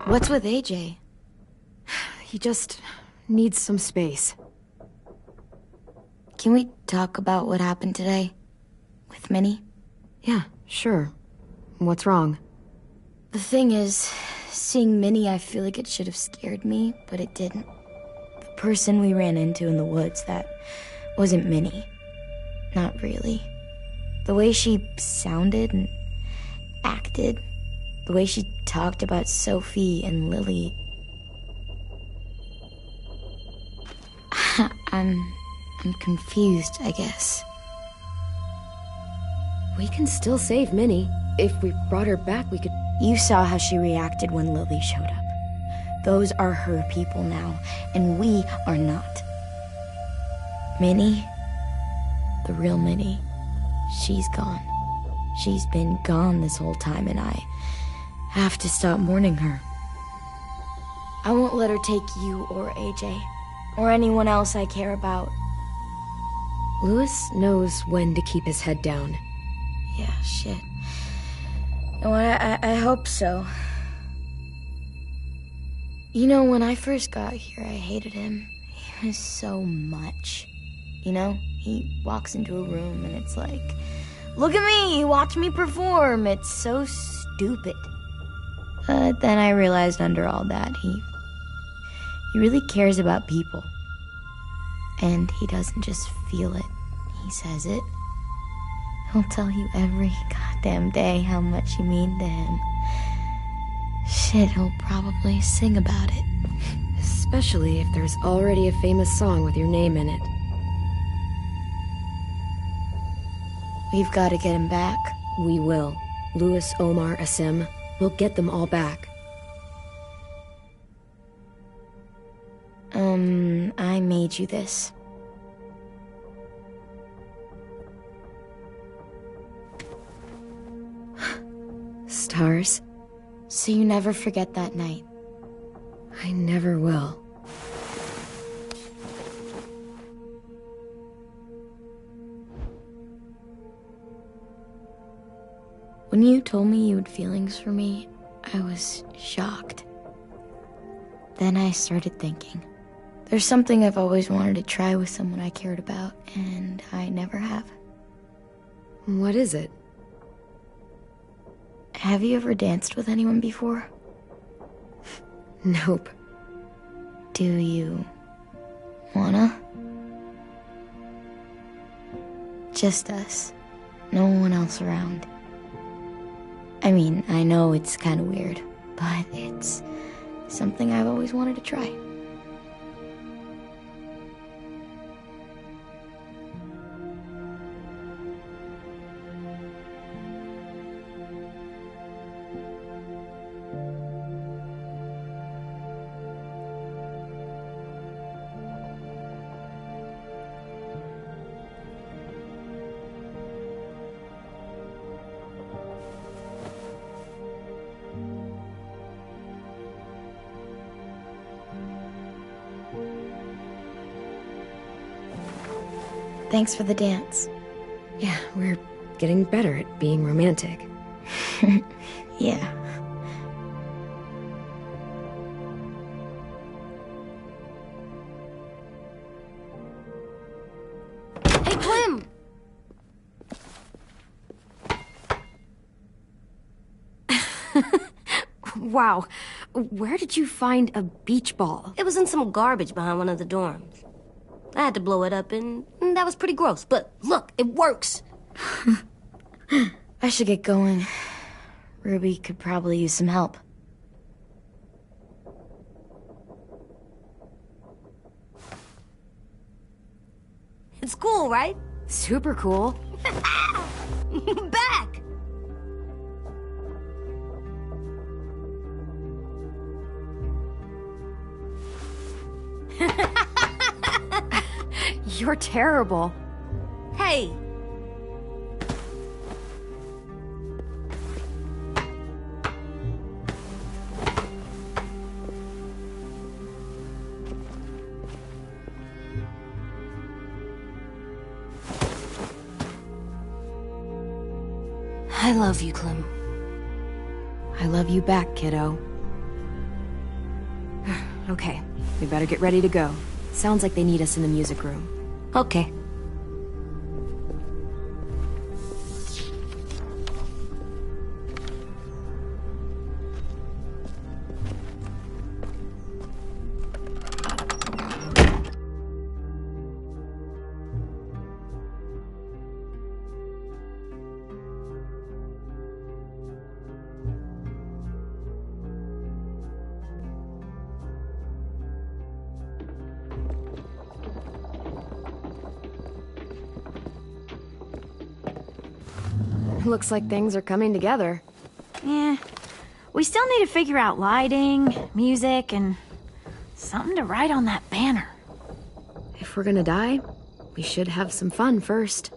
What's with AJ? He just needs some space. Can we talk about what happened today? With Minnie? Yeah, sure. What's wrong? The thing is, seeing Minnie, I feel like it should have scared me, but it didn't. The person we ran into in the woods, that wasn't Minnie. Not really. The way she sounded and acted, the way she talked about Sophie and Lily. I'm confused, I guess. We can still save Minnie. If we brought her back, we could... You saw how she reacted when Lily showed up. Those are her people now, and we are not. Minnie, the real Minnie, she's gone. She's been gone this whole time, and I have to stop mourning her. I won't let her take you or AJ, or anyone else I care about. Louis knows when to keep his head down. Yeah, shit. No, I hope so. You know, when I first got here, I hated him. He was so much. You know, he walks into a room and it's like, look at me, watch me perform. It's so stupid. But then I realized under all that, he really cares about people. And he doesn't just feel it, he says it. He'll tell you every goddamn day how much you mean to him. Shit, he'll probably sing about it. Especially if there's already a famous song with your name in it. We've got to get him back. We will. Louis, Omar, Asim, we'll get them all back. I made you this. Stars? So you never forget that night. I never will. When you told me you had feelings for me, I was shocked. Then I started thinking. There's something I've always wanted to try with someone I cared about, and I never have. What is it? Have you ever danced with anyone before? Nope. Do you wanna? Just us. No one else around. I mean, I know it's kind of weird, but it's something I've always wanted to try. Thanks for the dance. Yeah, we're getting better at being romantic. Yeah. Hey, Clem! Wow. Where did you find a beach ball? It was in some garbage behind one of the dorms. I had to blow it up, and that was pretty gross. But look, it works. I should get going. Ruby could probably use some help. It's cool, right? Super cool. Back! You're terrible. Hey! I love you, Clem. I love you back, kiddo. Okay, we better get ready to go. Sounds like they need us in the music room. Okay. Looks like things are coming together. Yeah. We still need to figure out lighting, music, and something to write on that banner. If we're gonna die, we should have some fun first.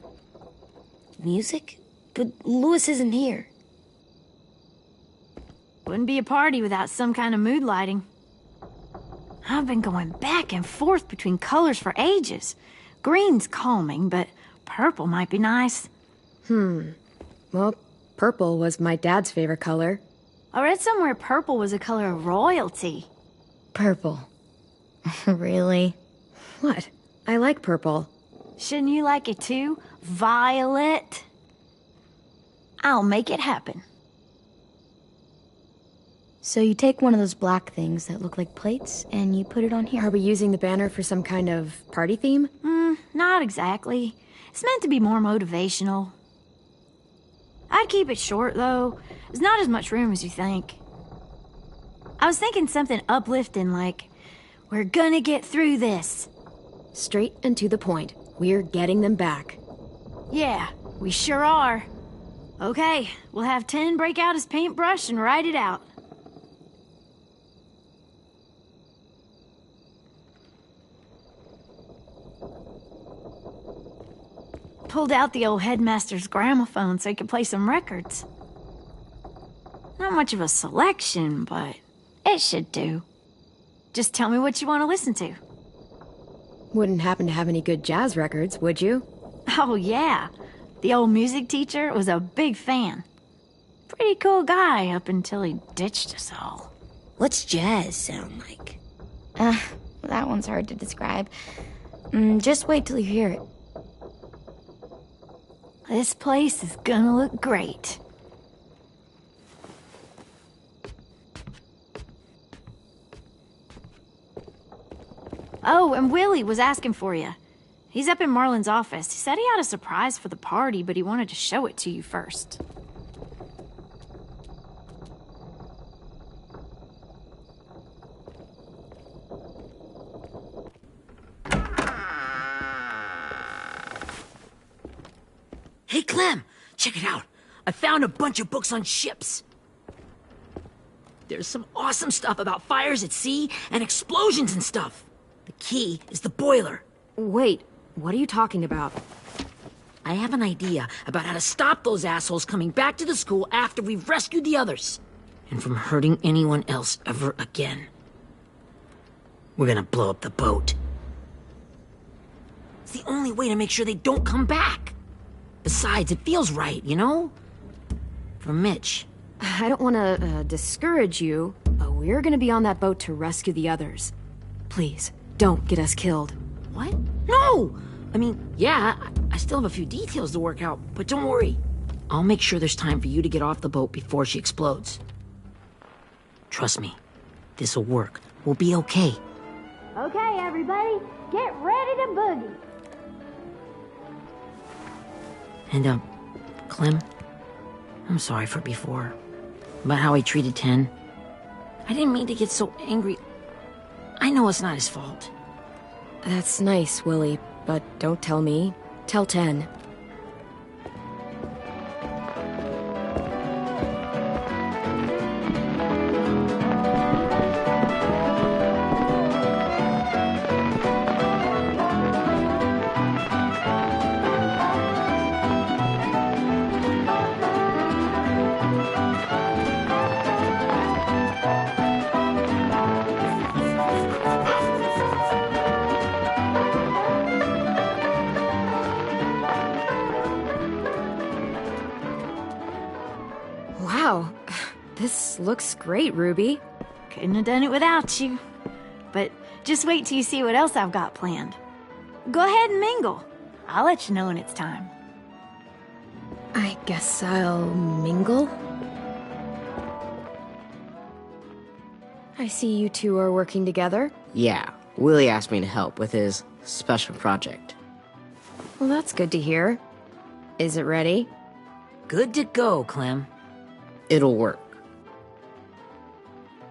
Music? But Louis isn't here. Wouldn't be a party without some kind of mood lighting. I've been going back and forth between colors for ages. Green's calming, but purple might be nice. Well, purple was my dad's favorite color. I read somewhere purple was a color of royalty. Purple. Really? What? I like purple. Shouldn't you like it too? Violet? I'll make it happen. So you take one of those black things that look like plates, and you put it on here. Are we using the banner for some kind of party theme? Not exactly. It's meant to be more motivational. I'd keep it short, though. There's not as much room as you think. I was thinking something uplifting like, we're gonna get through this. Straight and to the point. We're getting them back. Yeah, we sure are. Okay, we'll have Tin break out his paintbrush and write it out. Pulled out the old headmaster's gramophone so he could play some records. Not much of a selection, but it should do. Just tell me what you want to listen to. Wouldn't happen to have any good jazz records, would you? Oh, yeah. The old music teacher was a big fan. Pretty cool guy up until he ditched us all. What's jazz sound like? that one's hard to describe. Just wait till you hear it. This place is gonna look great. Oh, and Willie was asking for you. He's up in Marlin's office. He said he had a surprise for the party, but he wanted to show it to you first. Hey, Clem, check it out. I found a bunch of books on ships. There's some awesome stuff about fires at sea and explosions and stuff. The key is the boiler. Wait, what are you talking about? I have an idea about how to stop those assholes coming back to the school after we've rescued the others. And from hurting anyone else ever again. We're gonna blow up the boat. It's the only way to make sure they don't come back. Besides, it feels right, you know? For Mitch. I don't want to discourage you, but we're gonna be on that boat to rescue the others. Please, don't get us killed. What? No! I mean, yeah, I still have a few details to work out, but don't worry. I'll make sure there's time for you to get off the boat before she explodes. Trust me, this'll work. We'll be okay. Okay, everybody, get ready to boogie. And, Clem, I'm sorry for before. About how I treated Ten. I didn't mean to get so angry. I know it's not his fault. That's nice, Willie, but don't tell me. Tell Ten. Wow, this looks great, Ruby. Couldn't have done it without you. But just wait till you see what else I've got planned. Go ahead and mingle. I'll let you know when it's time. I guess I'll mingle? I see you two are working together. Yeah, Willie asked me to help with his special project. Well, that's good to hear. Is it ready? Good to go, Clem. It'll work.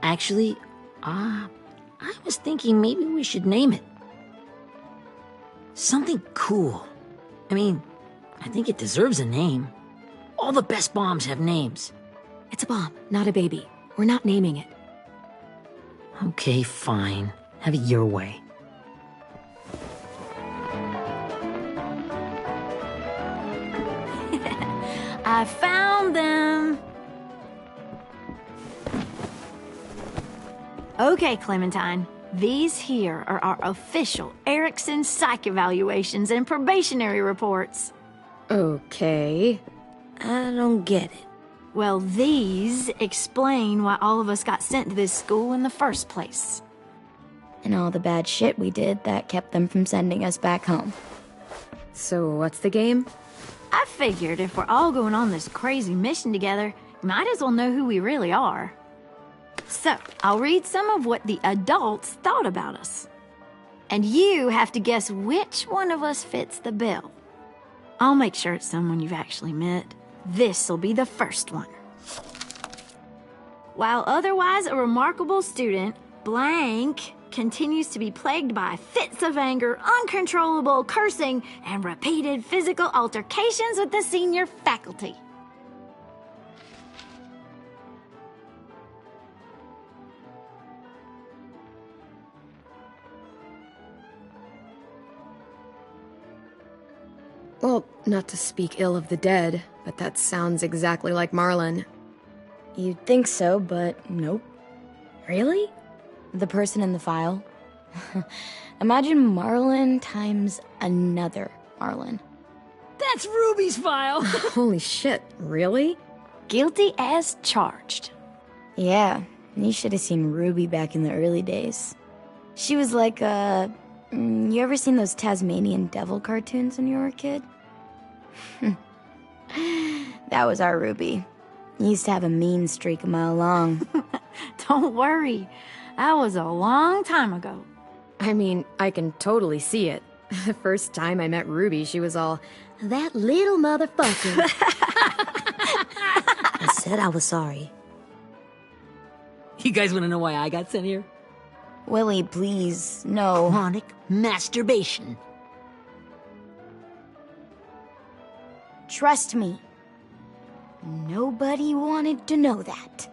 Actually, I was thinking maybe we should name it. Something cool. I mean, I think it deserves a name. All the best bombs have names. It's a bomb, not a baby. We're not naming it. Okay, fine. Have it your way. I found them. Okay, Clementine. These here are our official Erickson psych evaluations and probationary reports. Okay. I don't get it. Well, these explain why all of us got sent to this school in the first place. And all the bad shit we did that kept them from sending us back home. So what's the game? I figured if we're all going on this crazy mission together, we might as well know who we really are. So, I'll read some of what the adults thought about us. And you have to guess which one of us fits the bill. I'll make sure it's someone you've actually met. This'll be the first one. While otherwise a remarkable student, blank continues to be plagued by fits of anger, uncontrollable cursing, and repeated physical altercations with the senior faculty. Well, not to speak ill of the dead, but that sounds exactly like Marlin. You'd think so, but nope. Really? The person in the file. Imagine Marlin times another Marlin. That's Ruby's file. Holy shit, really? Guilty as charged. Yeah, you should have seen Ruby back in the early days. She was like you ever seen those Tasmanian devil cartoons when you were a kid? That was our Ruby. He used to have a mean streak a mile long. Don't worry. That was a long time ago. I mean, I can totally see it. The first time I met Ruby, she was all, "That little motherfucker." I said I was sorry. You guys want to know why I got sent here? Willie, please, no. Chronic masturbation. Trust me. Nobody wanted to know that.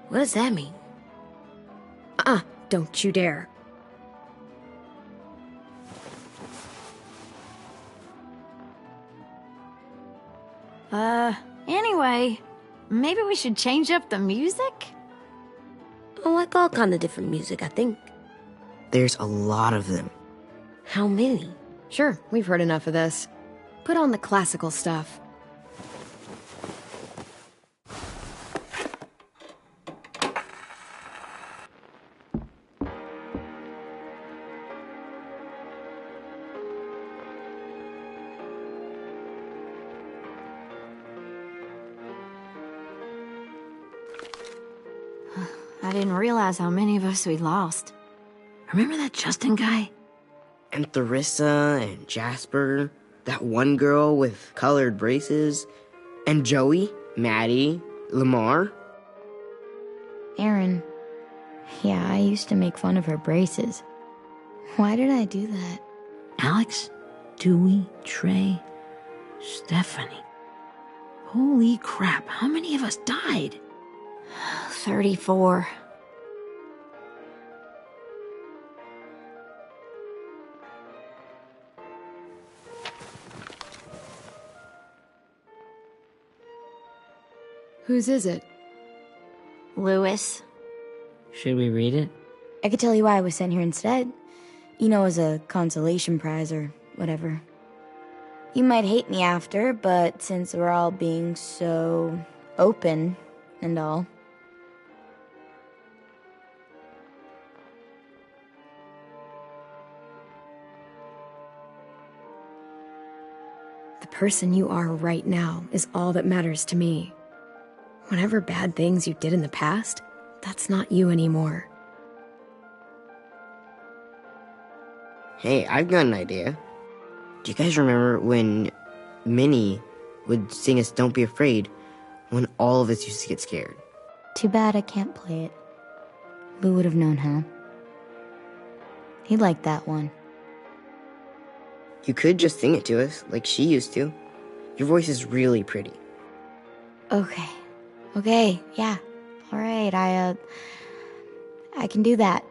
What does that mean? Don't you dare. Anyway, maybe we should change up the music? I like all kind of different music, I think. There's a lot of them. How many? Sure, we've heard enough of this. Put on the classical stuff. I didn't realize how many of us we lost. Remember that Justin guy? And Theresa and Jasper, that one girl with colored braces, and Joey, Maddie, Lamar. Aaron. Yeah, I used to make fun of her braces. Why did I do that? Alex, Dewey, Trey, Stephanie. Holy crap, how many of us died? 34. Whose is it? Lewis. Should we read it? I could tell you why I was sent here instead. You know, as a consolation prize or whatever. You might hate me after, but since we're all being so open and all. The person you are right now is all that matters to me. Whatever bad things you did in the past, that's not you anymore. Hey, I've got an idea. Do you guys remember when Minnie would sing us Don't Be Afraid when all of us used to get scared? Too bad I can't play it. Lou would have known how. He liked that one. You could just sing it to us, like she used to. Your voice is really pretty. Okay, yeah. All right, I can do that.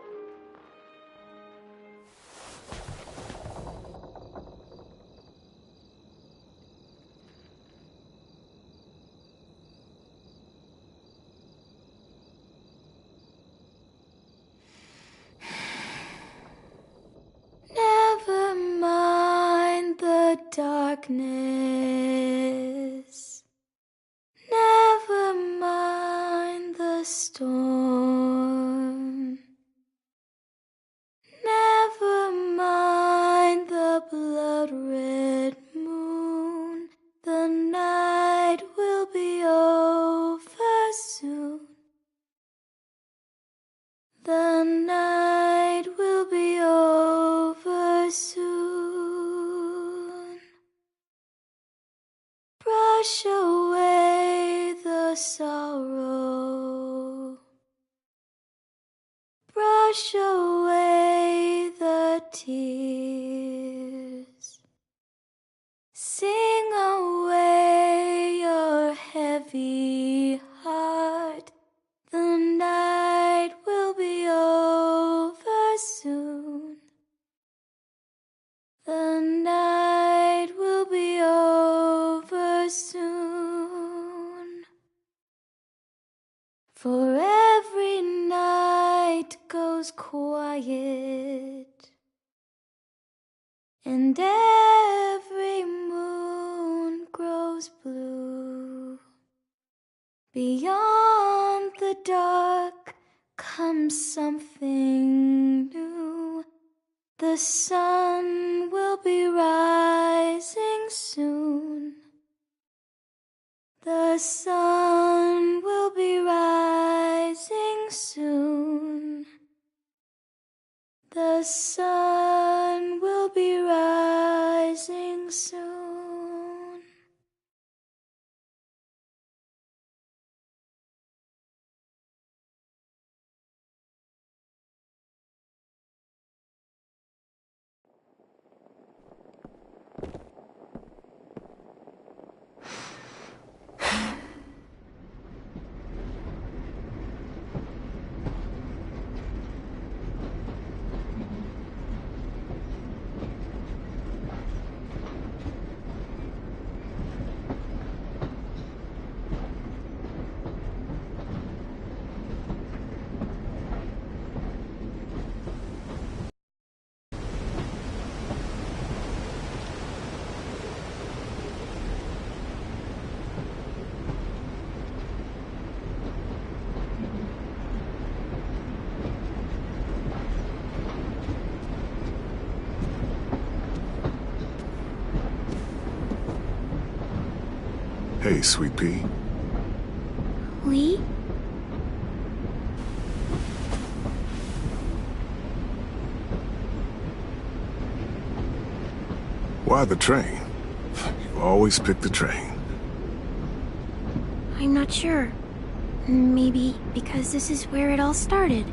Never mind the darkness. Never mind the storm. Never mind the blood-red moon. The night will be over soon. The night will be over soon. Brush away the sorrow. Brush away the tears. Sing away your heavy heart. The night will be over soon. The night will be over soon. For every night goes quiet, and every moon grows blue. Beyond the dark comes something new. The sun will be rising soon. The sun will be rising soon. The sun will be rising soon. Hey, Sweet Pea. Lee? Why the train? You always pick the train. I'm not sure. Maybe because this is where it all started.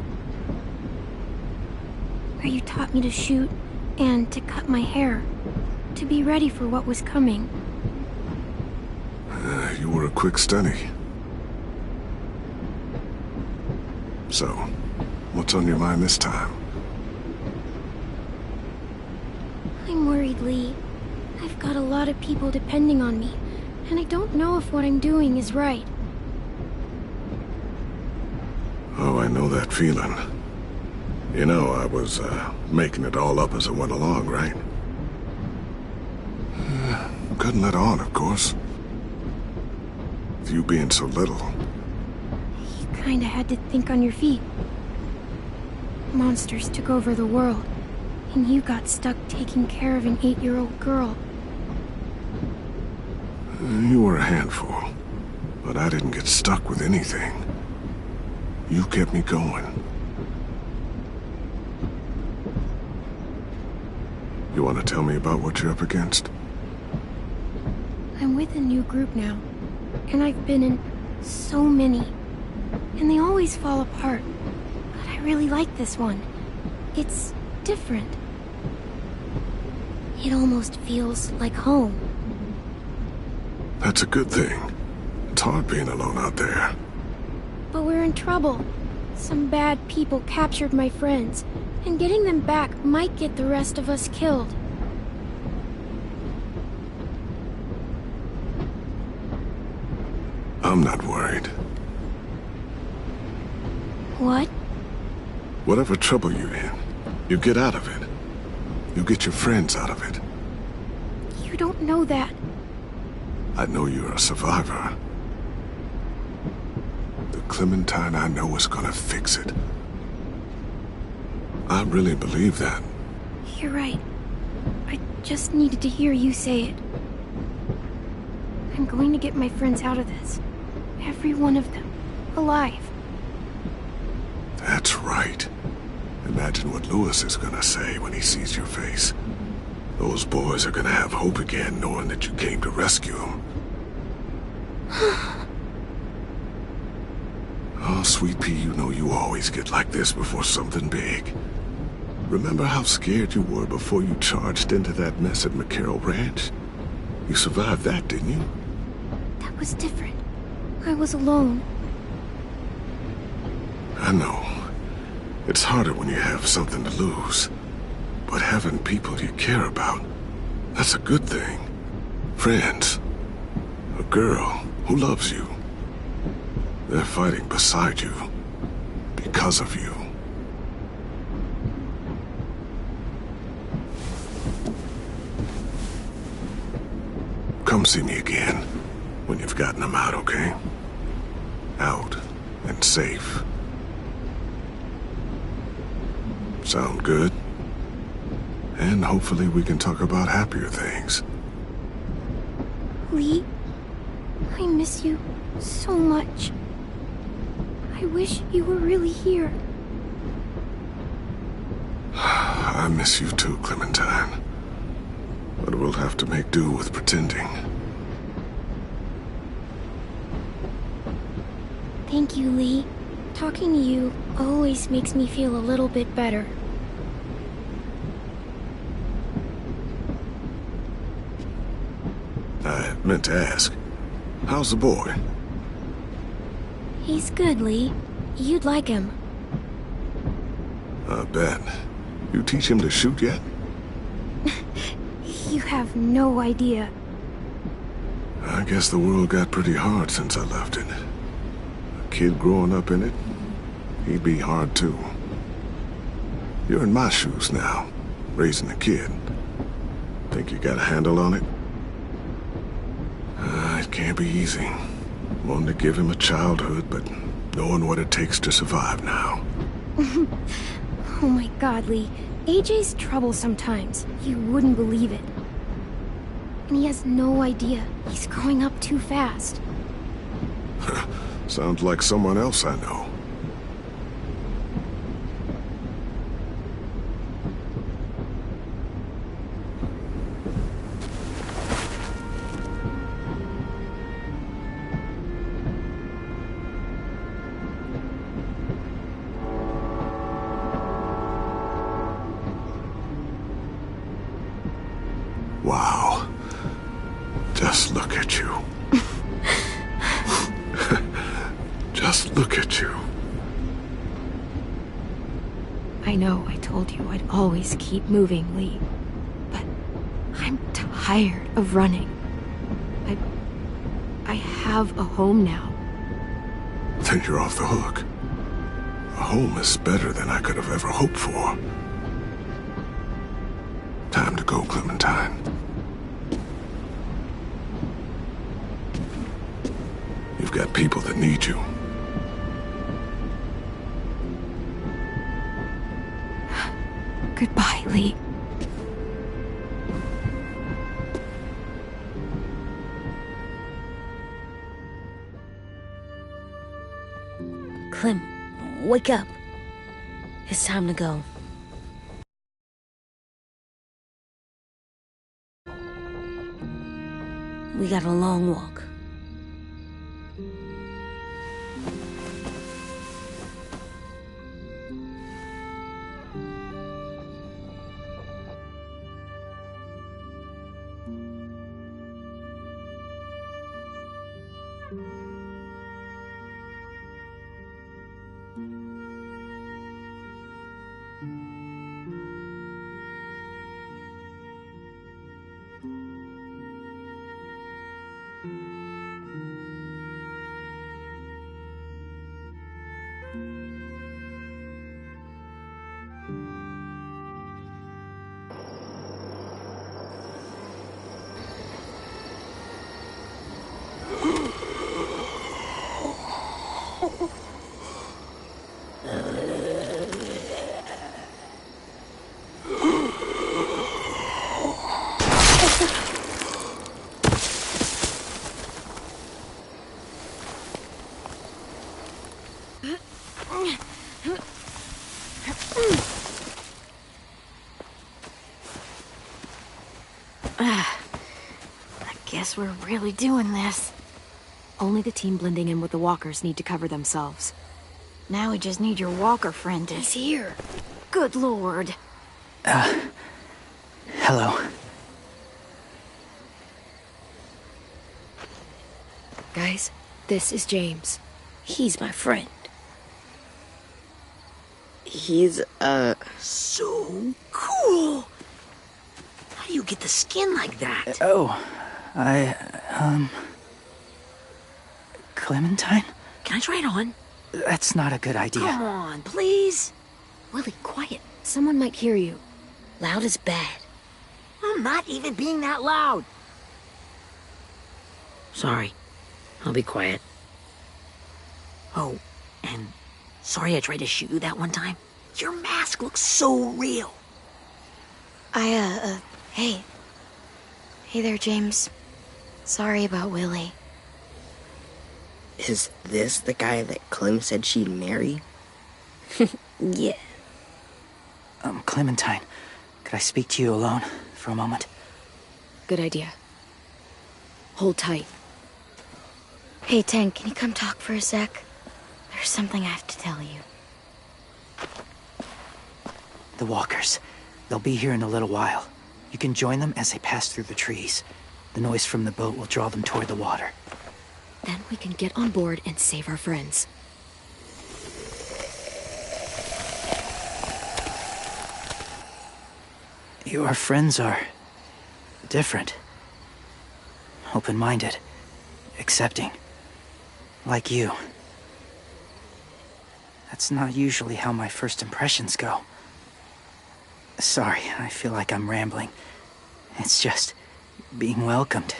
Where you taught me to shoot and to cut my hair. To be ready for what was coming. You were a quick study. So, what's on your mind this time? I'm worried, Lee. I've got a lot of people depending on me, and I don't know if what I'm doing is right. Oh, I know that feeling. You know, I was, making it all up as I went along, right? Couldn't let on, of course. With you being so little. You kinda had to think on your feet. Monsters took over the world, and you got stuck taking care of an 8-year-old girl. You were a handful, but I didn't get stuck with anything. You kept me going. You want to tell me about what you're up against? I'm with a new group now, and I've been in so many, and they always fall apart. But I really like this one. It's different. It almost feels like home. That's a good thing. It's hard being alone out there. But we're in trouble. Some bad people captured my friends, and getting them back might get the rest of us killed. I'm not worried. What? Whatever trouble you're in, you get out of it. You get your friends out of it. You don't know that. I know you're a survivor. The Clementine I know is gonna fix it. I really believe that. You're right. I just needed to hear you say it. I'm going to get my friends out of this. Every one of them. Alive. That's right. Imagine what Louis is gonna say when he sees your face. Those boys are gonna have hope again, knowing that you came to rescue them. Oh, Sweet Pea, you know you always get like this before something big. Remember how scared you were before you charged into that mess at McCarroll Ranch? You survived that, didn't you? That was different. I was alone. I know. It's harder when you have something to lose. But having people you care about, that's a good thing. Friends. A girl who loves you. They're fighting beside you. Because of you. Come see me again. When you've gotten them out, okay? Out and safe. Sound good? And hopefully we can talk about happier things. Lee, I miss you so much. I wish you were really here. I miss you too, Clementine. But we'll have to make do with pretending. Thank you, Lee. Talking to you always makes me feel a little bit better. I meant to ask, how's the boy? He's good, Lee. You'd like him. I bet. You teach him to shoot yet? You have no idea. I guess the world got pretty hard since I left it. A kid growing up in it, he'd be hard too. You're in my shoes now, raising a kid. Think you got a handle on it? It can't be easy. Wanting to give him a childhood, but knowing what it takes to survive now. Oh my God, Lee. AJ's trouble sometimes. You wouldn't believe it. And he has no idea. He's growing up too fast. Sounds like someone else I know. Wow. Just look at you. Just look at you. I know I told you I'd always keep moving, Lee. But I'm tired of running. I have a home now. Then you're off the hook. A home is better than I could have ever hoped for. Time to go, Clementine. You've got people that need you. Goodbye, Lee. Clem, wake up. It's time to go. We got a long walk. I guess we're really doing this. Only the team blending in with the walkers need to cover themselves. Now we just need your walker friend to... He's here. Good lord. Hello. Guys, this is James. He's my friend. He's, So cool! How do you get the skin like that? Clementine? Can I try it on? That's not a good idea. Come on, please. Willie, quiet. Someone might hear you. Loud is bad. I'm not even being that loud. Sorry. I'll be quiet. Oh, and sorry I tried to shoot you that one time. Your mask looks so real. Hey. Hey there, James. Sorry about Willie. Is this the guy that Clem said she'd marry? Yeah. Clementine, could I speak to you alone for a moment? Good idea. Hold tight. Hey, Tank, can you come talk for a sec? There's something I have to tell you. The walkers. They'll be here in a little while. You can join them as they pass through the trees. The noise from the boat will draw them toward the water. Then we can get on board and save our friends. Your friends are different. Open-minded. Accepting. Like you. That's not usually how my first impressions go. Sorry, I feel like I'm rambling. It's just being welcomed.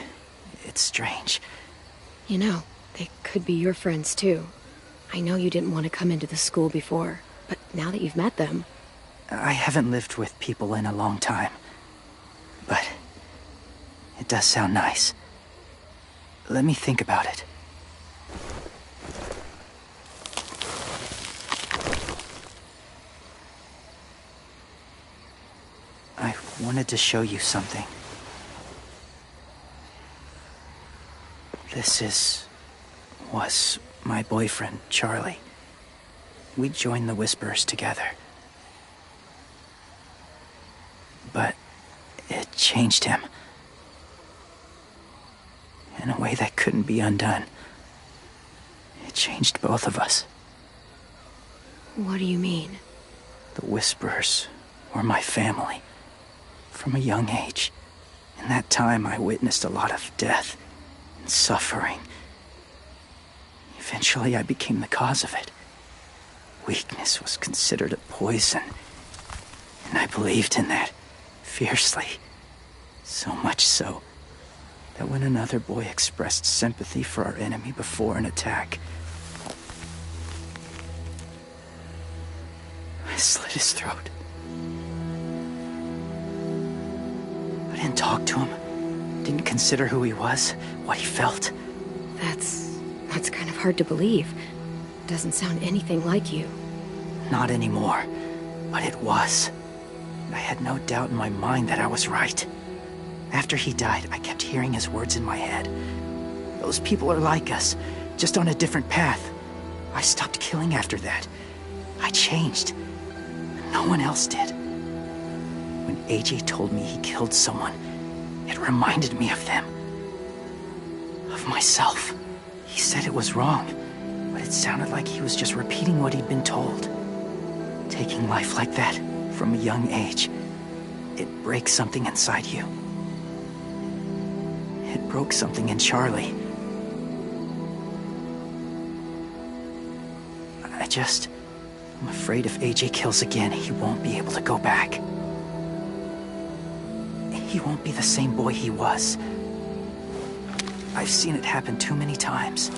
It's strange. You know, they could be your friends too. I know you didn't want to come into the school before, but now that you've met them... I haven't lived with people in a long time. But it does sound nice. Let me think about it. I wanted to show you something. This was my boyfriend, Charlie. We joined the Whisperers together. But it changed him. In a way that couldn't be undone. It changed both of us. What do you mean? The Whisperers were my family. From a young age. In that time, I witnessed a lot of death and suffering. Eventually, I became the cause of it. Weakness was considered a poison. And I believed in that, fiercely. So much so, that when another boy expressed sympathy for our enemy before an attack, I slit his throat. I didn't talk to him. Didn't consider who he was, what he felt. That's kind of hard to believe. Doesn't sound anything like you. Not anymore. But it was. I had no doubt in my mind that I was right. After he died, I kept hearing his words in my head. Those people are like us, just on a different path. I stopped killing after that. I changed. No one else did. When AJ told me he killed someone, it reminded me of them. Of myself. He said it was wrong, but it sounded like he was just repeating what he'd been told. Taking life like that, from a young age, it breaks something inside you. It broke something in Charlie. I'm afraid if AJ kills again, he won't be able to go back. He won't be the same boy he was. I've seen it happen too many times.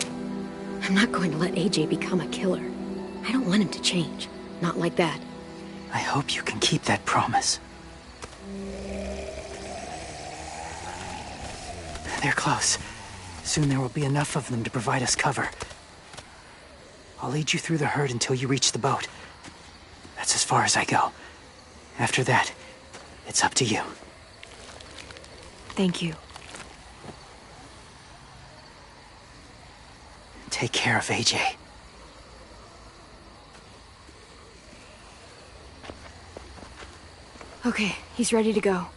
I'm not going to let AJ become a killer. I don't want him to change. Not like that. I hope you can keep that promise. They're close. Soon there will be enough of them to provide us cover. I'll lead you through the herd until you reach the boat. That's as far as I go. After that, it's up to you. Thank you. Take care of AJ. Okay, he's ready to go.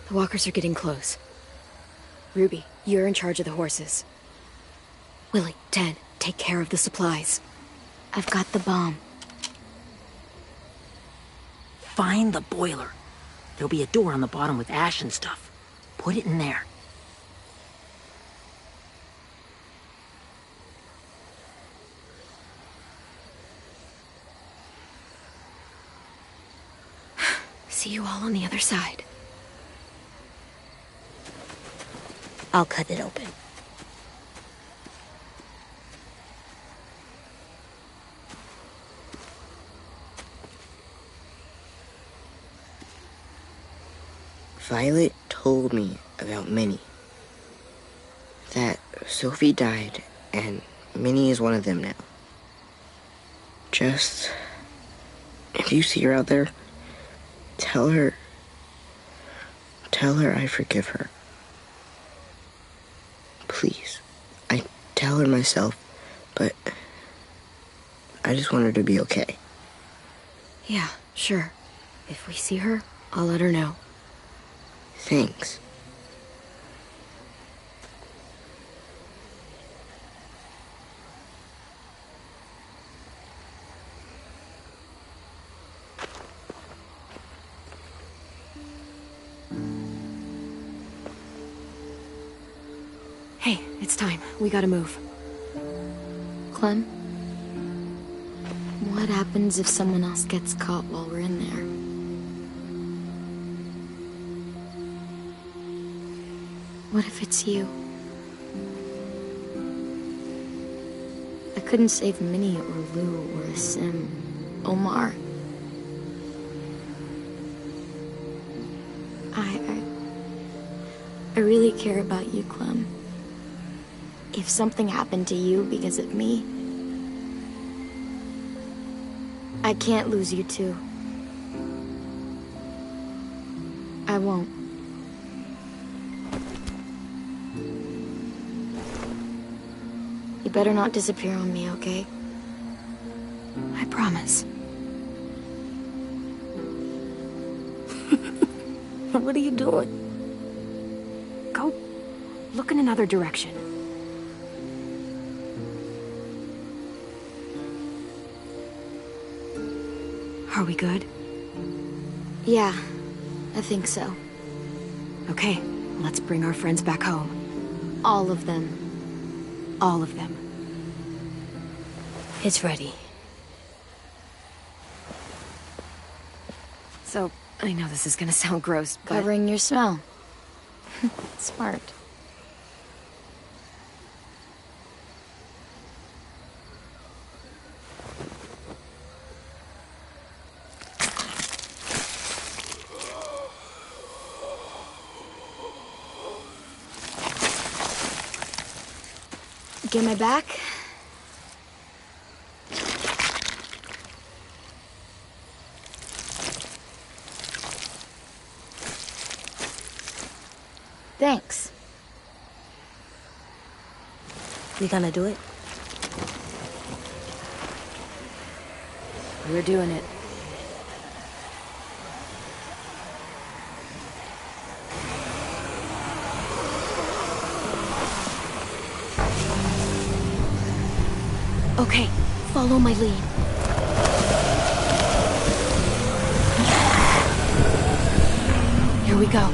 The walkers are getting close. Ruby, you're in charge of the horses. Willie, Ted, take care of the supplies. I've got the bomb. Find the boiler. There'll be a door on the bottom with ash and stuff. Put it in there. See you all on the other side. I'll cut it open. Violet told me about Minnie. That Sophie died, and Minnie is one of them now. Just, if you see her out there, tell her I forgive her. Please. I tell her myself, but I just want her to be okay. Yeah, sure. If we see her, I'll let her know. Thanks. Hey, it's time. We gotta move. Clem? What happens if someone else gets caught while we're in there? What if it's you? I couldn't save Minnie or Lou or Asim, Omar. I really care about you, Clem. If something happened to you because of me, I can't lose you too. I won't. You better not disappear on me, okay? I promise. What are you doing? Go look in another direction. Are we good? Yeah, I think so. Okay, let's bring our friends back home. All of them. All of them. It's ready. So, I know this is gonna sound gross, but... Covering your smell. Smart. Get my back? Thanks. We gonna do it? We're doing it. Okay, follow my lead. Here we go.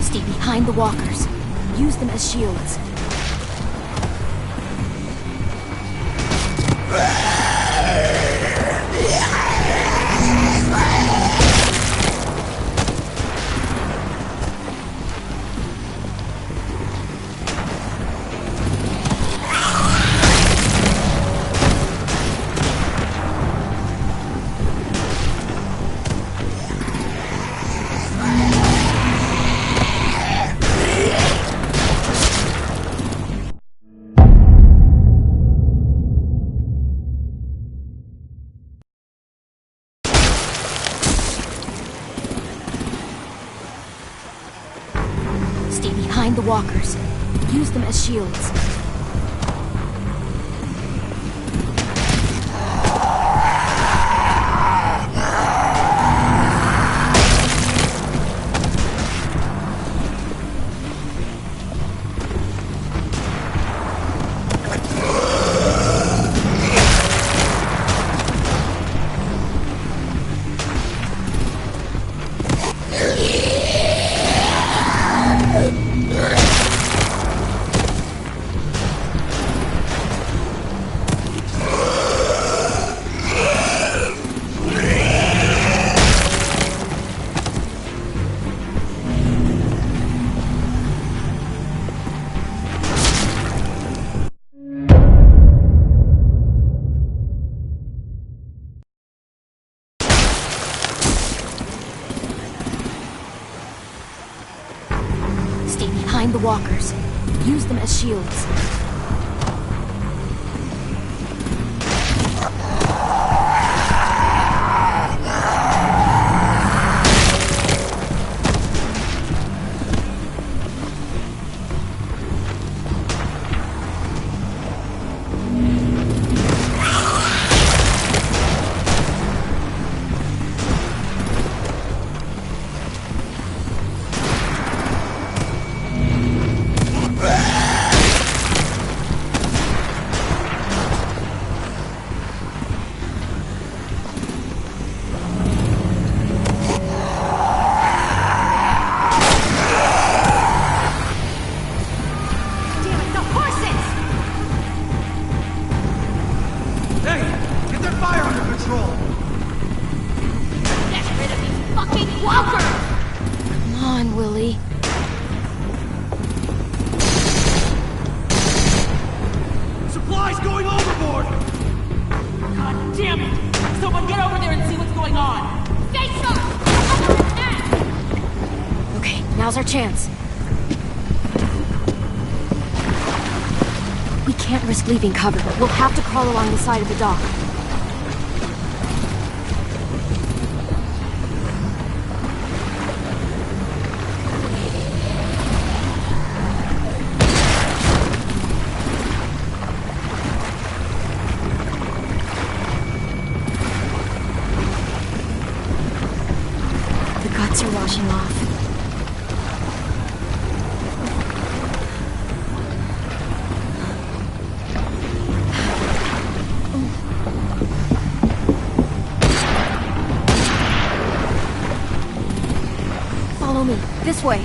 Stay behind the walkers. Use them as shields. Stay behind the walkers. Use them as shields. Stay behind the walkers. Use them as shields. Now's our chance. We can't risk leaving cover. We'll have to crawl along the side of the dock. The guts are washing off. This way.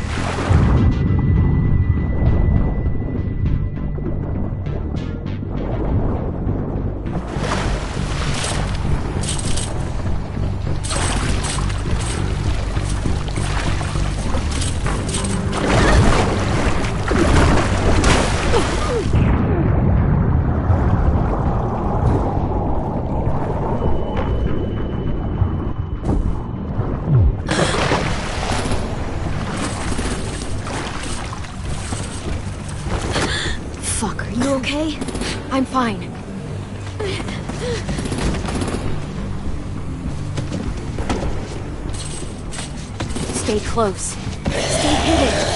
Fuck, are you okay? I'm fine. Stay close. Stay hidden.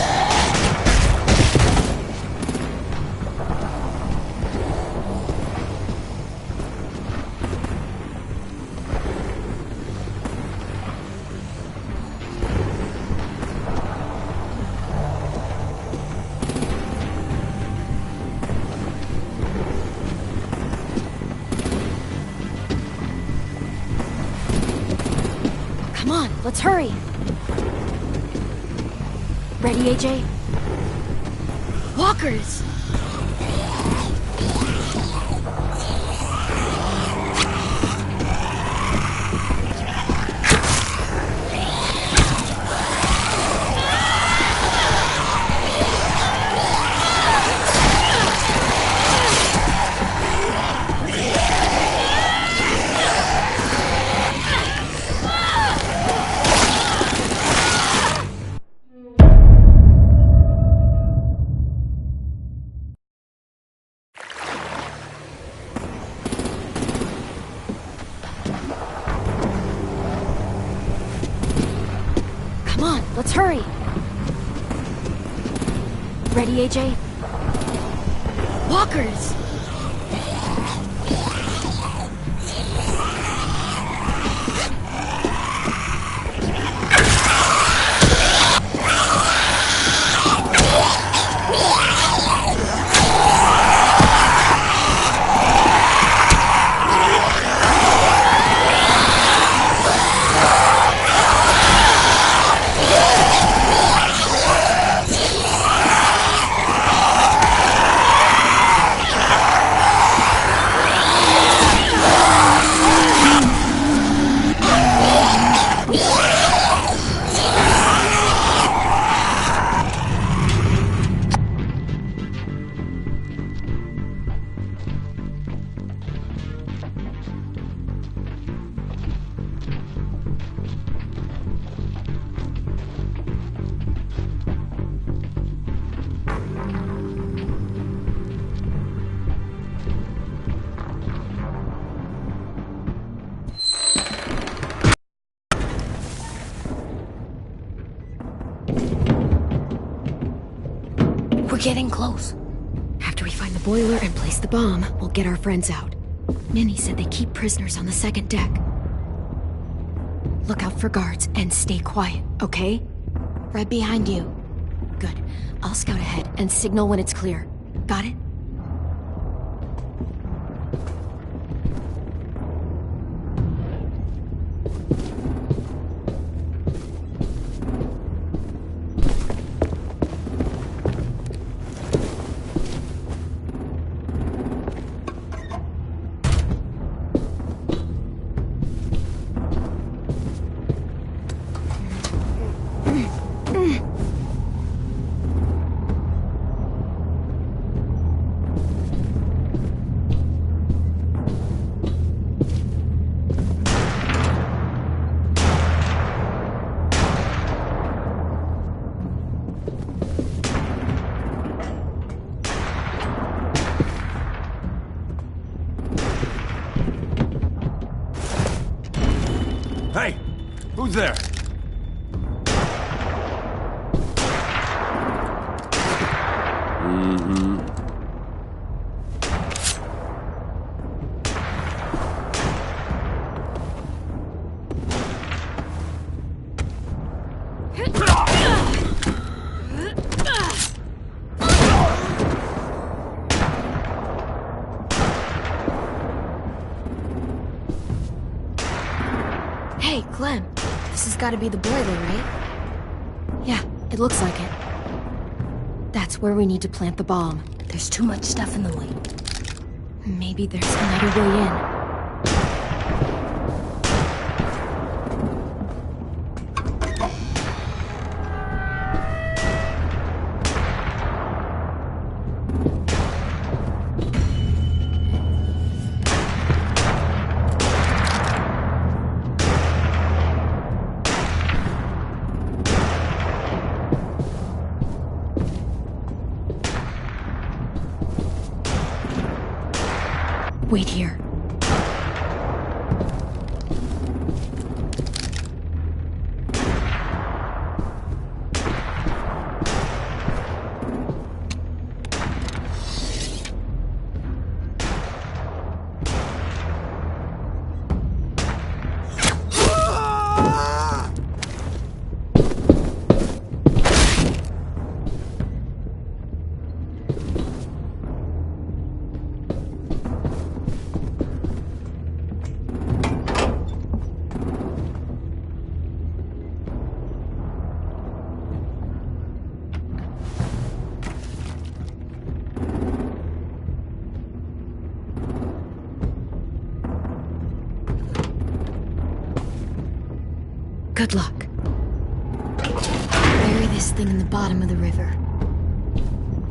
Come on, let's hurry. Ready, AJ? Walkers! Come on, let's hurry. Ready, AJ? Walkers! We're getting close. After we find the boiler and place the bomb, we'll get our friends out. Minnie said they keep prisoners on the second deck. Look out for guards and stay quiet, okay? Right behind you. Good. I'll scout ahead and signal when it's clear. Got it? Hey! Who's there? Hey, Clem. This has got to be the boiler, right? Yeah, it looks like it. That's where we need to plant the bomb. There's too much stuff in the way. Maybe there's another way in. Wait here. Good luck. Bury this thing in the bottom of the river.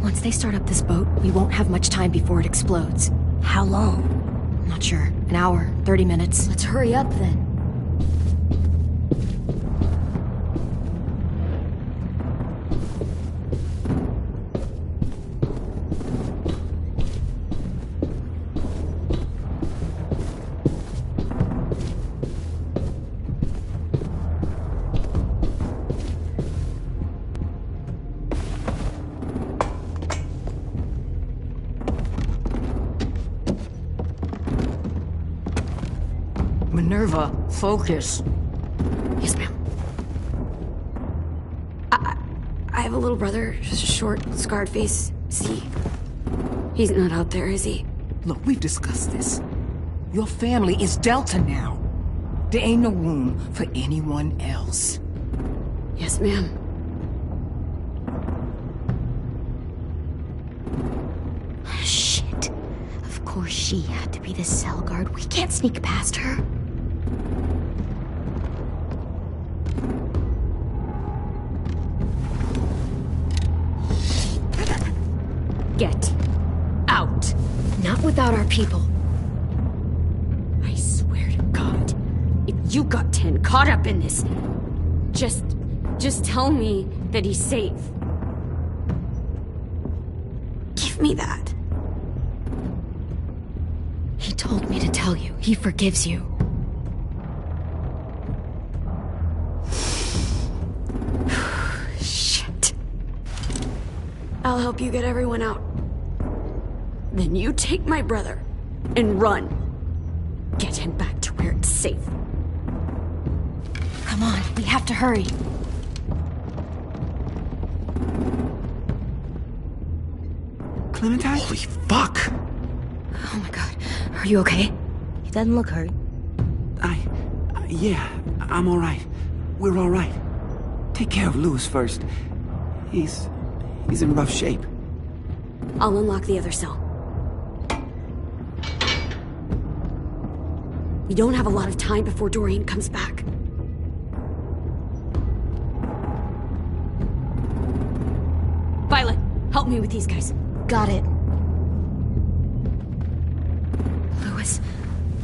Once they start up this boat, we won't have much time before it explodes. How long? Not sure. An hour, 30 minutes. Let's hurry up then. Minerva, focus. Yes, ma'am. I have a little brother, just a short, scarred face. See? He's not out there, is he? Look, we've discussed this. Your family is Delta now. There ain't no room for anyone else. Yes, ma'am. Shit. Of course she had to be the cell guard. We can't sneak past her. Get out. Not without our people. I swear to God, if you got 10 caught up in this, just tell me that he's safe. Give me that. He told me to tell you. He forgives you. Shit. I'll help you get everyone out. Then you take my brother and run. Get him back to where it's safe. Come on, we have to hurry. Clementine? Holy fuck! Oh my god. Are you okay? He doesn't look hurt. Yeah, I'm alright. We're alright. Take care of Louis first. He's in rough shape. I'll unlock the other cell. We don't have a lot of time before Dorian comes back. Violet, help me with these guys. Got it.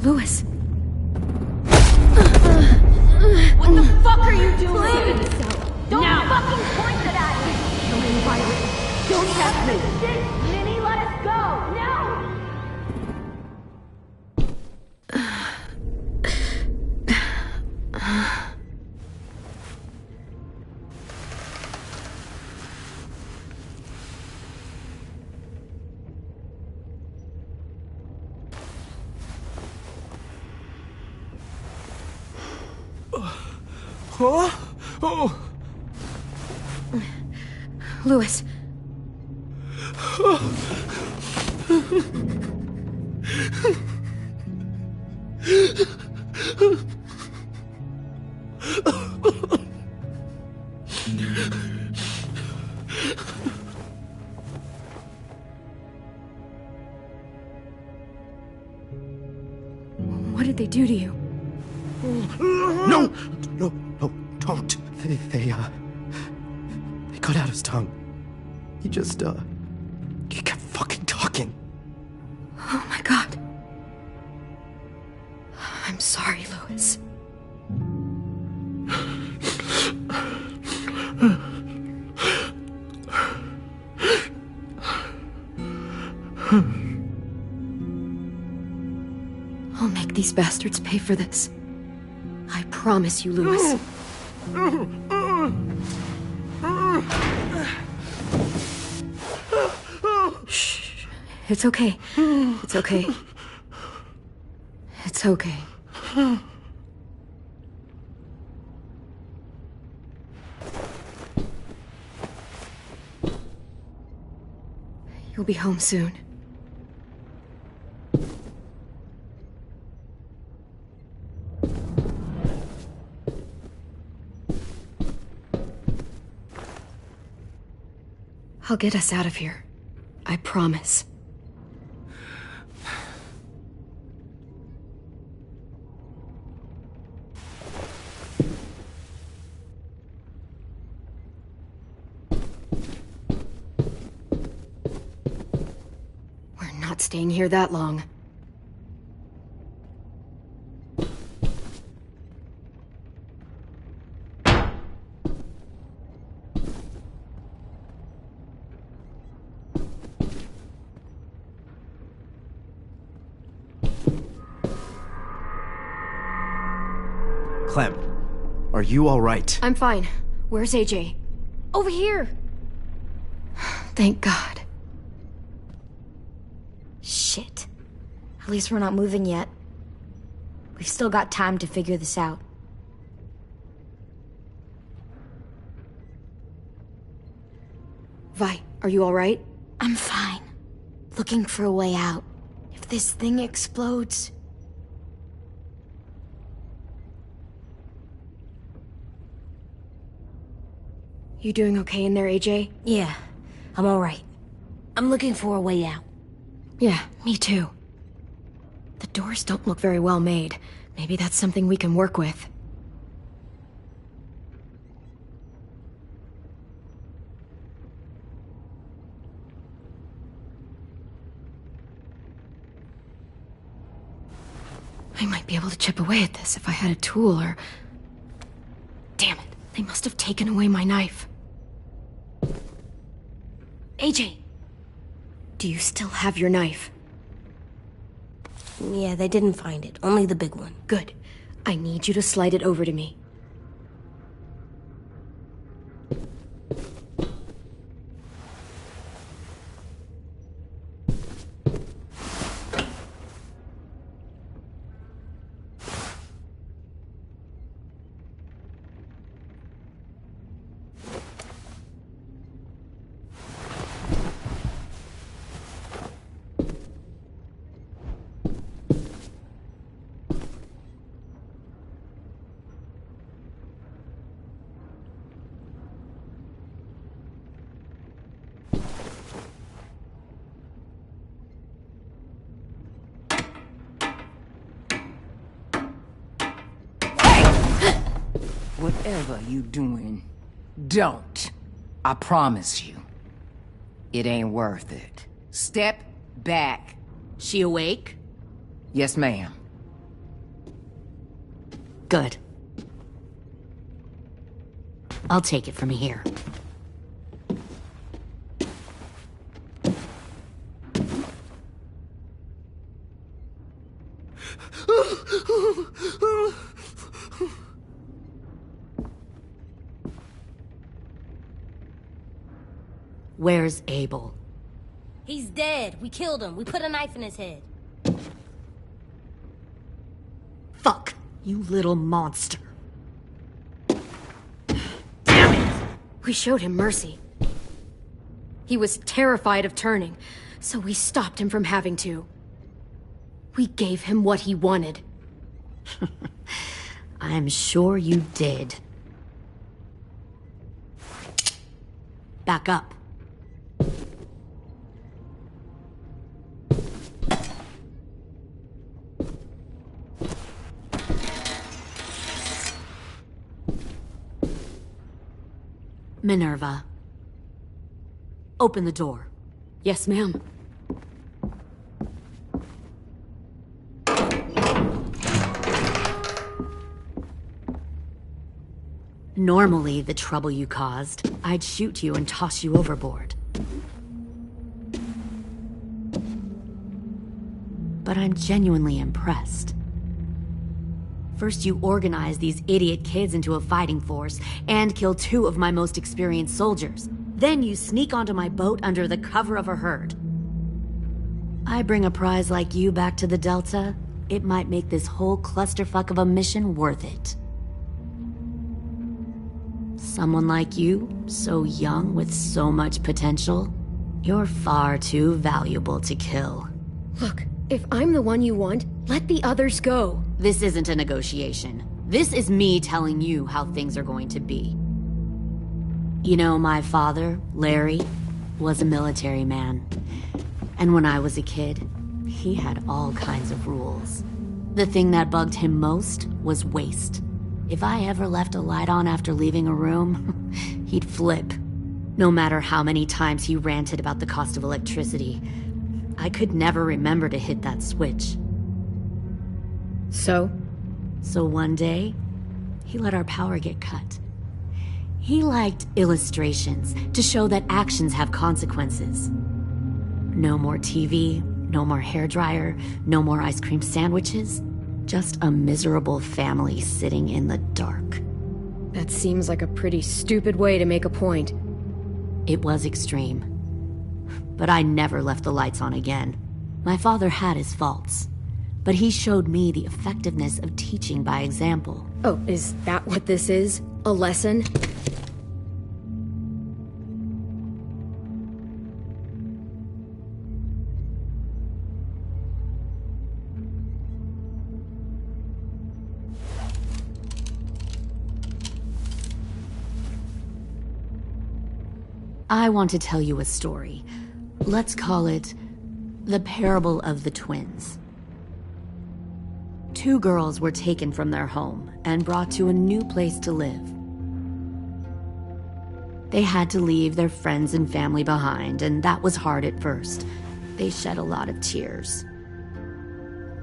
Louis. What the fuck are you doing? Don't fucking point it at me! Kill him, Violet. Don't test me. Minnie, let us go! No! Louis. What did they do to you? No, don't. They cut out his tongue. He just, he kept fucking talking. Oh my god. I'm sorry, Louis. I'll make these bastards pay for this. I promise you, Louis. Shh. It's okay. It's okay. It's okay. You'll be home soon. I'll get us out of here. I promise. We're not staying here that long. Clem, are you alright? I'm fine. Where's AJ? Over here! Thank God. Shit. At least we're not moving yet. We've still got time to figure this out. Vi, are you alright? I'm fine. Looking for a way out. If this thing explodes... You doing okay in there, AJ? Yeah, I'm alright. I'm looking for a way out. Yeah, me too. The doors don't look very well made. Maybe that's something we can work with. I might be able to chip away at this if I had a tool or... Damn it, they must have taken away my knife. AJ! Do you still have your knife? Yeah, they didn't find it. Only the big one. Good. I need you to slide it over to me. Whatever you doing, don't. I promise you. It ain't worth it. Step back. She awake? Yes, ma'am. Good. I'll take it from here. Where's Abel? He's dead. We killed him. We put a knife in his head. Fuck, you little monster. We showed him mercy. He was terrified of turning, so we stopped him from having to. We gave him what he wanted. I'm sure you did. Back up. Minerva. Open the door. Yes, ma'am. Normally, the trouble you caused, I'd shoot you and toss you overboard. But I'm genuinely impressed. First, you organize these idiot kids into a fighting force and kill 2 of my most experienced soldiers. Then you sneak onto my boat under the cover of a herd. I bring a prize like you back to the Delta, it might make this whole clusterfuck of a mission worth it. Someone like you, so young with so much potential, you're far too valuable to kill. Look, if I'm the one you want, let the others go. This isn't a negotiation. This is me telling you how things are going to be. You know, my father, Larry, was a military man. And when I was a kid, he had all kinds of rules. The thing that bugged him most was waste. If I ever left a light on after leaving a room, he'd flip. No matter how many times he ranted about the cost of electricity, I could never remember to hit that switch. So one day, he let our power get cut. He liked illustrations to show that actions have consequences. No more TV, no more hairdryer, no more ice cream sandwiches. Just a miserable family sitting in the dark. That seems like a pretty stupid way to make a point. It was extreme. But I never left the lights on again. My father had his faults, but he showed me the effectiveness of teaching by example. Oh, is that what this is? A lesson? I want to tell you a story. Let's call it the Parable of the Twins. 2 girls were taken from their home and brought to a new place to live. They had to leave their friends and family behind, and that was hard at first. They shed a lot of tears.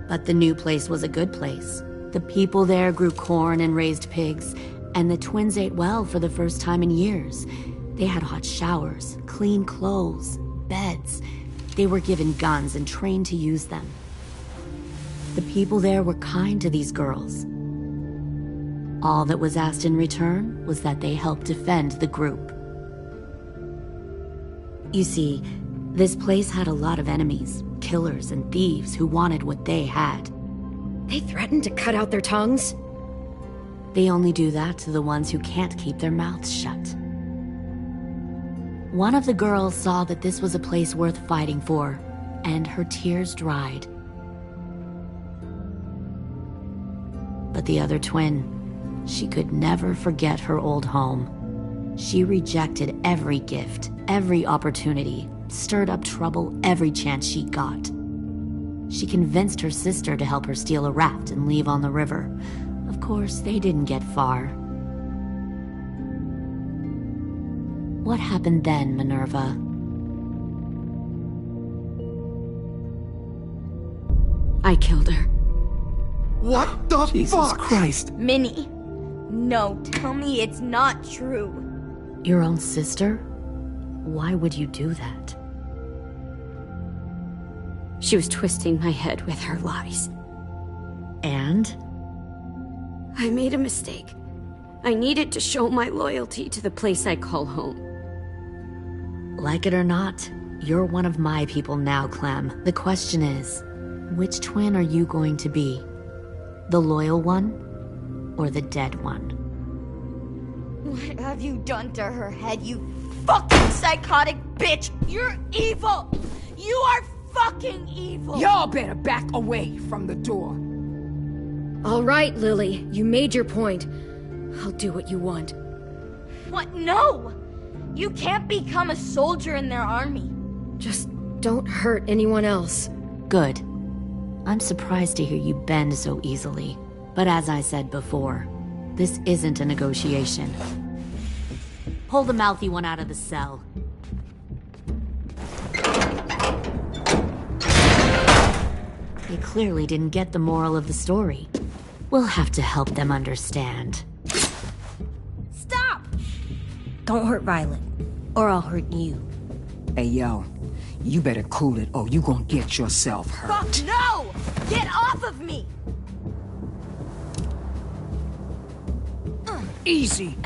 But the new place was a good place. The people there grew corn and raised pigs, and the twins ate well for the first time in years. They had hot showers, clean clothes, beds. They were given guns and trained to use them. The people there were kind to these girls. All that was asked in return was that they help defend the group. You see, this place had a lot of enemies, killers and thieves who wanted what they had. They threatened to cut out their tongues? They only do that to the ones who can't keep their mouths shut. One of the girls saw that this was a place worth fighting for, and her tears dried. But the other twin, she could never forget her old home. She rejected every gift, every opportunity, stirred up trouble every chance she got. She convinced her sister to help her steal a raft and leave on the river. Of course, they didn't get far. What happened then, Minerva? I killed her. What the Jesus fuck? Christ. Minnie, no, tell me it's not true. Your own sister? Why would you do that? She was twisting my head with her lies. And? I made a mistake. I needed to show my loyalty to the place I call home. Like it or not, you're one of my people now, Clem. The question is, which twin are you going to be? The loyal one, or the dead one? What have you done to her head, you fucking psychotic bitch? You're evil! You are fucking evil! Y'all better back away from the door. All right, Lily, you made your point. I'll do what you want. What? No! You can't become a soldier in their army. Just don't hurt anyone else. Good. I'm surprised to hear you bend so easily. But as I said before, this isn't a negotiation. Pull the mouthy one out of the cell. They clearly didn't get the moral of the story. We'll have to help them understand. Stop! Don't hurt Violet, or I'll hurt you. Hey, yo. You better cool it, or you gonna get yourself hurt. Fuck no! Get off of me! Easy.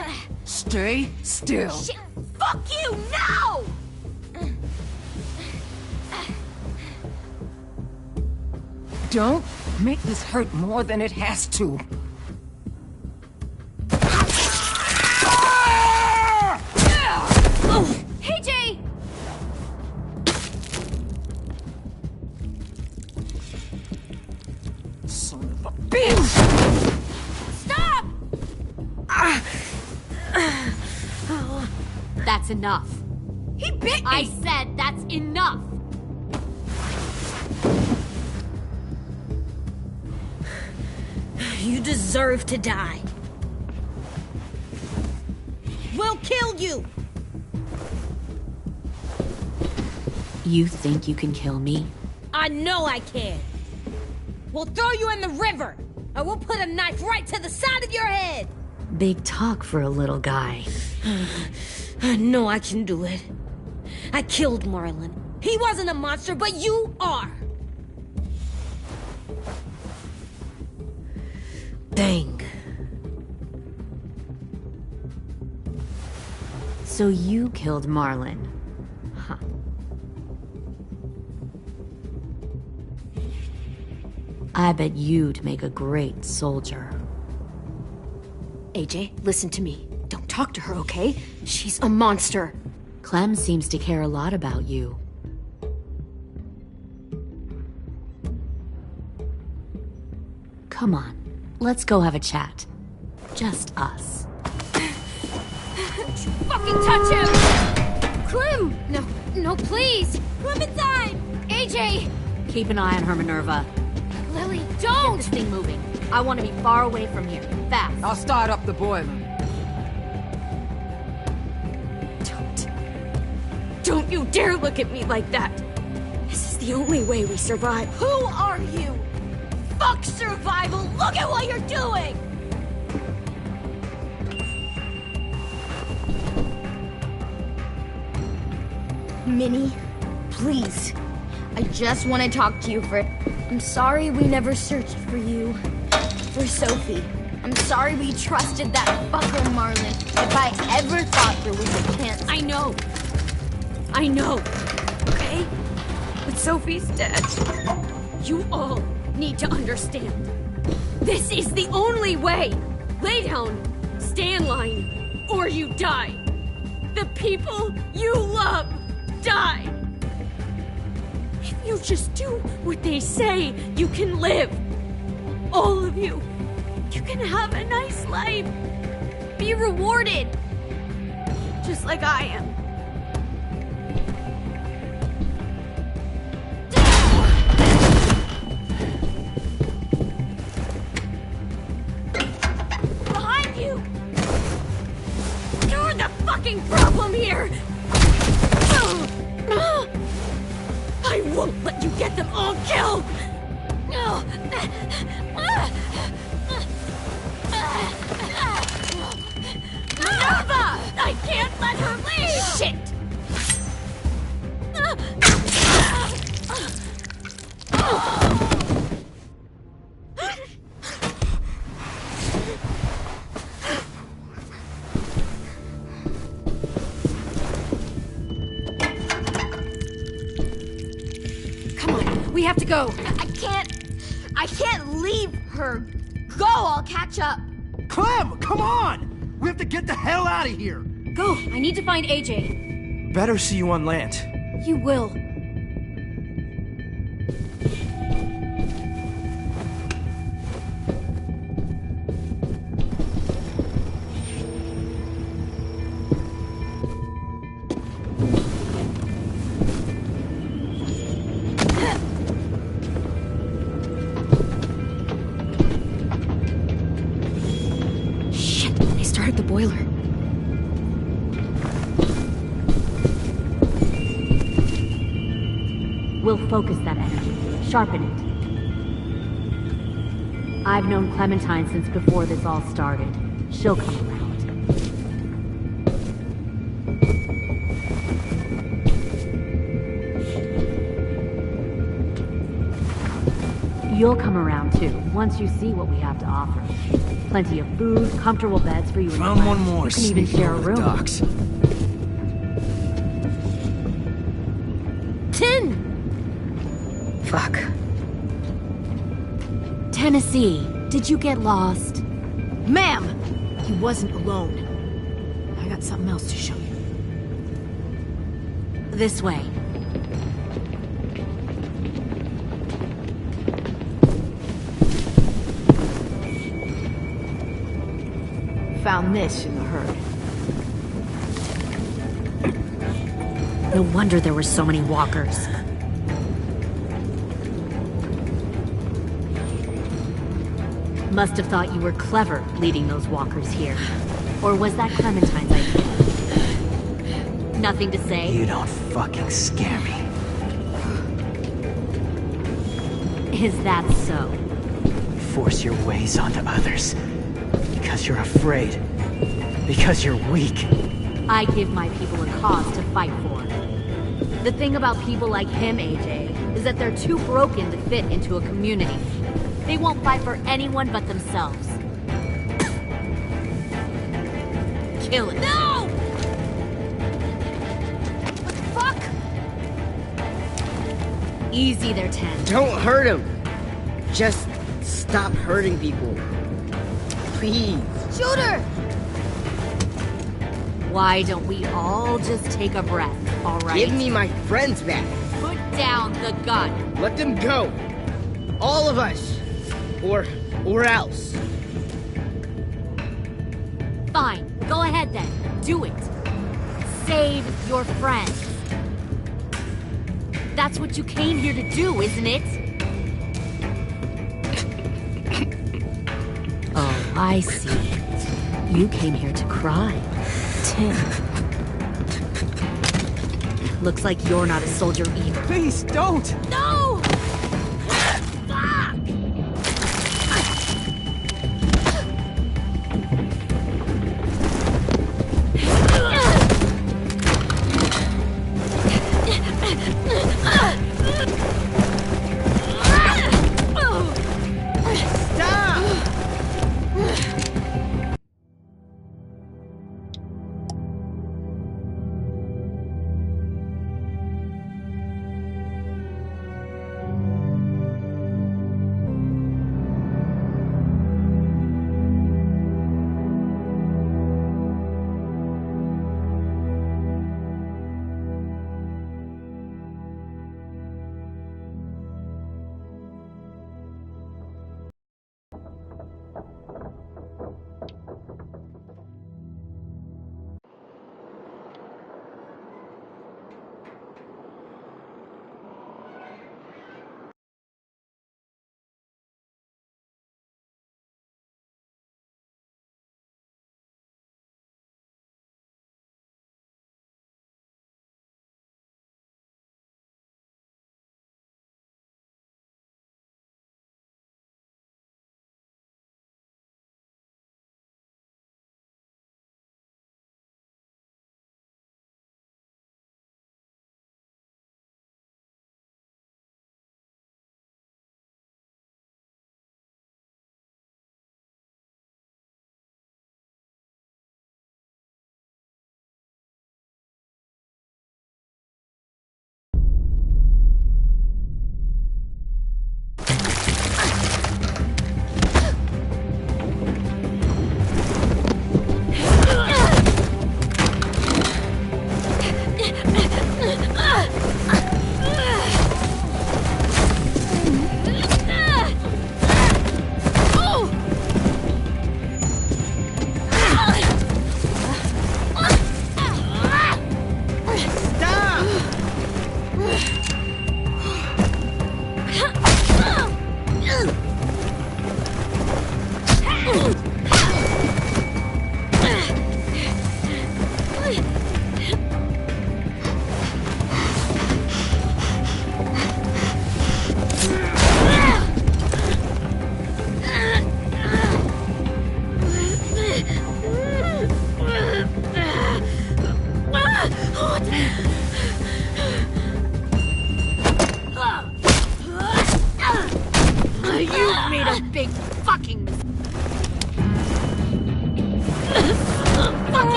Stay still. Shit. Fuck you, now! Don't make this hurt more than it has to. Hey, Jay! Son of a bitch! Stop! That's enough. He bit me! I said that's enough! You deserve to die. We'll kill you! You think you can kill me? I know I can. We'll throw you in the river. I will put a knife right to the side of your head. Big talk for a little guy. I know I can do it. I killed Marlon. He wasn't a monster, but you are. Dang. So you killed Marlon. Huh. I bet you'd make a great soldier. AJ, listen to me. Don't talk to her, okay? She's a monster. Clem seems to care a lot about you. Come on, let's go have a chat. Just us. Fucking touch him! Clem! No, please! Clementine! AJ! Keep an eye on her, Minerva. Lily, don't! Get this thing moving. I want to be far away from here. Fast. I'll start up the boiler. Don't you dare look at me like that! This is the only way we survive. Who are you? Fuck survival! Look at what you're doing! Minnie, please. I just want to talk to you for... I'm sorry we never searched for you. For Sophie. I'm sorry we trusted that fucker Marlon. If I ever thought there was a chance... I know. Okay? But Sophie's dead. You all need to understand. This is the only way. Lay down, stay in line, or you die. The people you love die. If you just do what they say, you can live. All of you. You can have a nice life. Be rewarded. Just like I am. Behind you! You're the fucking problem here! We have to go. I can't leave her. Go, I'll catch up. Clem, come on! We have to get the hell out of here. Go, I need to find AJ. Better see you on land. You will. The boiler. We'll focus that energy, sharpen it. I've known Clementine since before this all started. She'll come around. You'll come around too, once you see what we have to offer. Plenty of food, comfortable beds for you and your Found one friends. more. You can even share a room. Docks. Tin! Fuck. Tennessee, did you get lost? Ma'am! He wasn't alone. I got something else to show you. This way. Found this in the herd. No wonder there were so many walkers. Must have thought you were clever leading those walkers here. Or was that Clementine's idea? Nothing to say? You don't fucking scare me. Is that so? Force your ways onto others. Because you're afraid. Because you're weak. I give my people a cause to fight for. The thing about people like him, AJ, is that they're too broken to fit into a community. They won't fight for anyone but themselves. Kill it. No! What the fuck? Easy there, Ten. Don't hurt him. Just stop hurting people. Please. Shoot her! Why don't we all just take a breath, all right? Give me my friends back. Put down the gun. Let them go. All of us. Or else. Fine. Go ahead then. Do it. Save your friends. That's what you came here to do, isn't it? Oh, I see. You came here to cry. Tim. Looks like you're not a soldier either. Please, don't! No!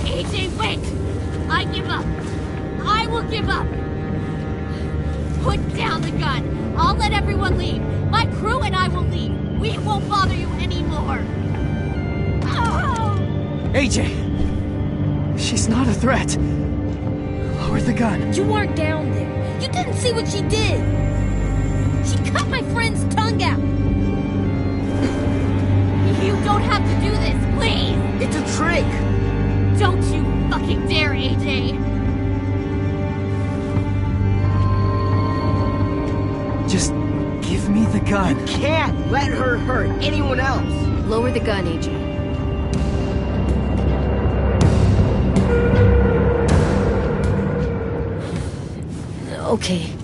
AJ, wait! I give up. I will give up. Put down the gun. I'll let everyone leave. My crew and I will leave. We won't bother you anymore. Oh! AJ! She's not a threat. Lower the gun. You weren't down there. You didn't see what she did. She cut my friend's tongue out. You don't have to do this, please. It's a trick. Don't you fucking dare, AJ. Just give me the gun. You can't let her hurt anyone else. Lower the gun, AJ. Okay.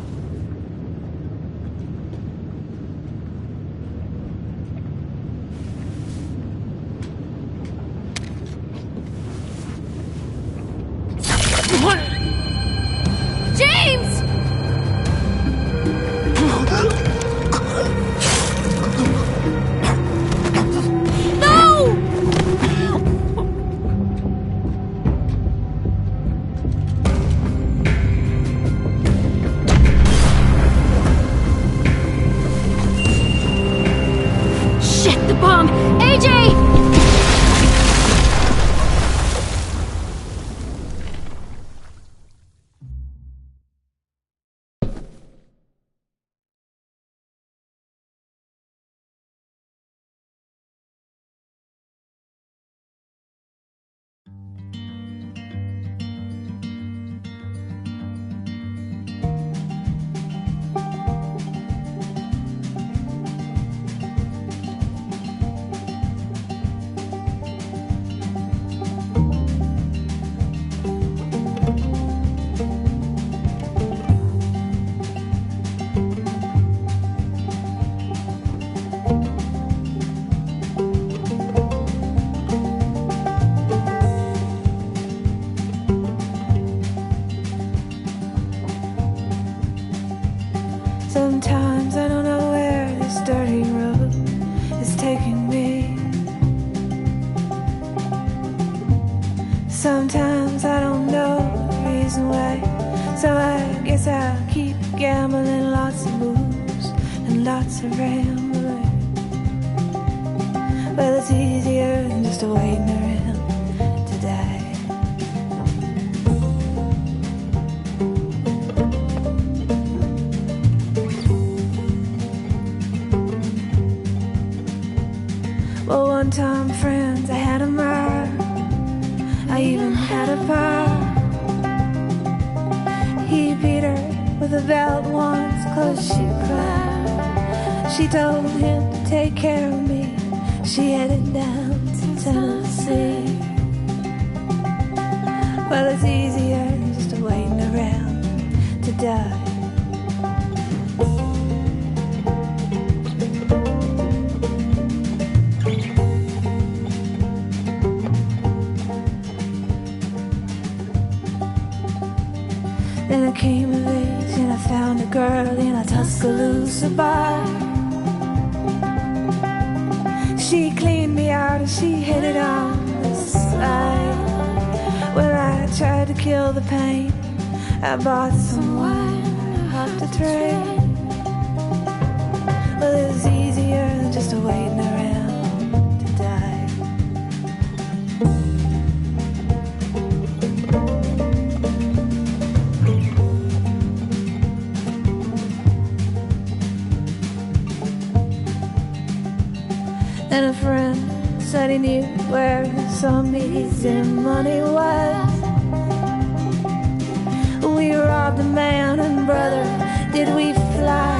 James! No! Shit, the bomb! AJ! Sometimes I don't know where this dirty road is taking me. Sometimes I don't know the reason why. So I guess I'll keep gambling, lots of moves and lots of rambling. Well, it's easier than just waiting around to die. Well, one time, friends, I had a mare. I even had a pie. He beat her with a belt once, 'cause she cried. She told him to take care of me. She headed down to Tennessee. Well, it's easier than just waiting around to die. Then I came of age and I found a girl in a Tuscaloosa bar. She cleaned me out and she hit it on the side. When I tried to kill the pain, I bought some wine off the train. Well, it was easier than just waiting around to die. And a friend said he knew where some easy money was. We robbed a man and brother, did we fly?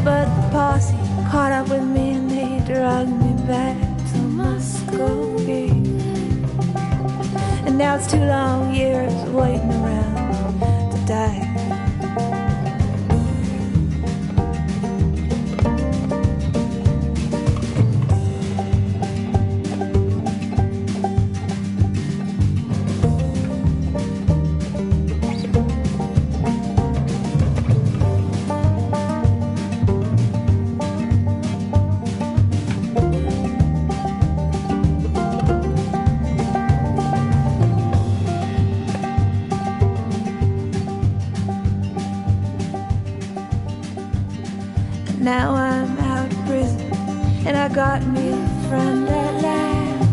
But the posse caught up with me and they dragged me back to Muskogee. And now it's 2 long years waiting around to die. Now I'm out of prison, and I got me a friend at last.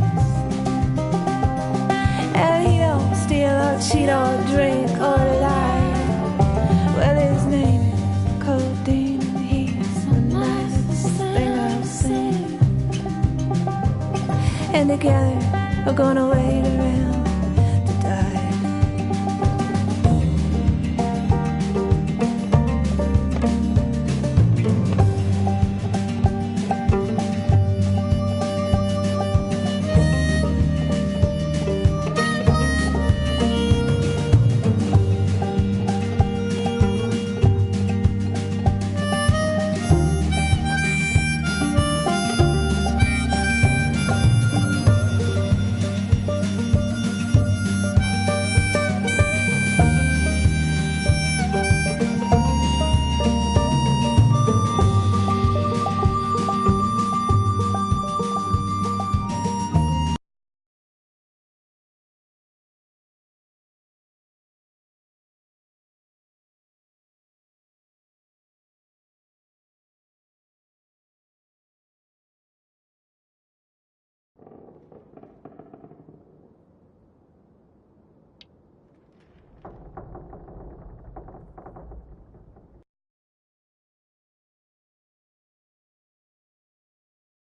And he don't steal or cheat or drink or lie. Well, his name is Codeine, and he's the nicest thing I've seen. And together we're gonna wait around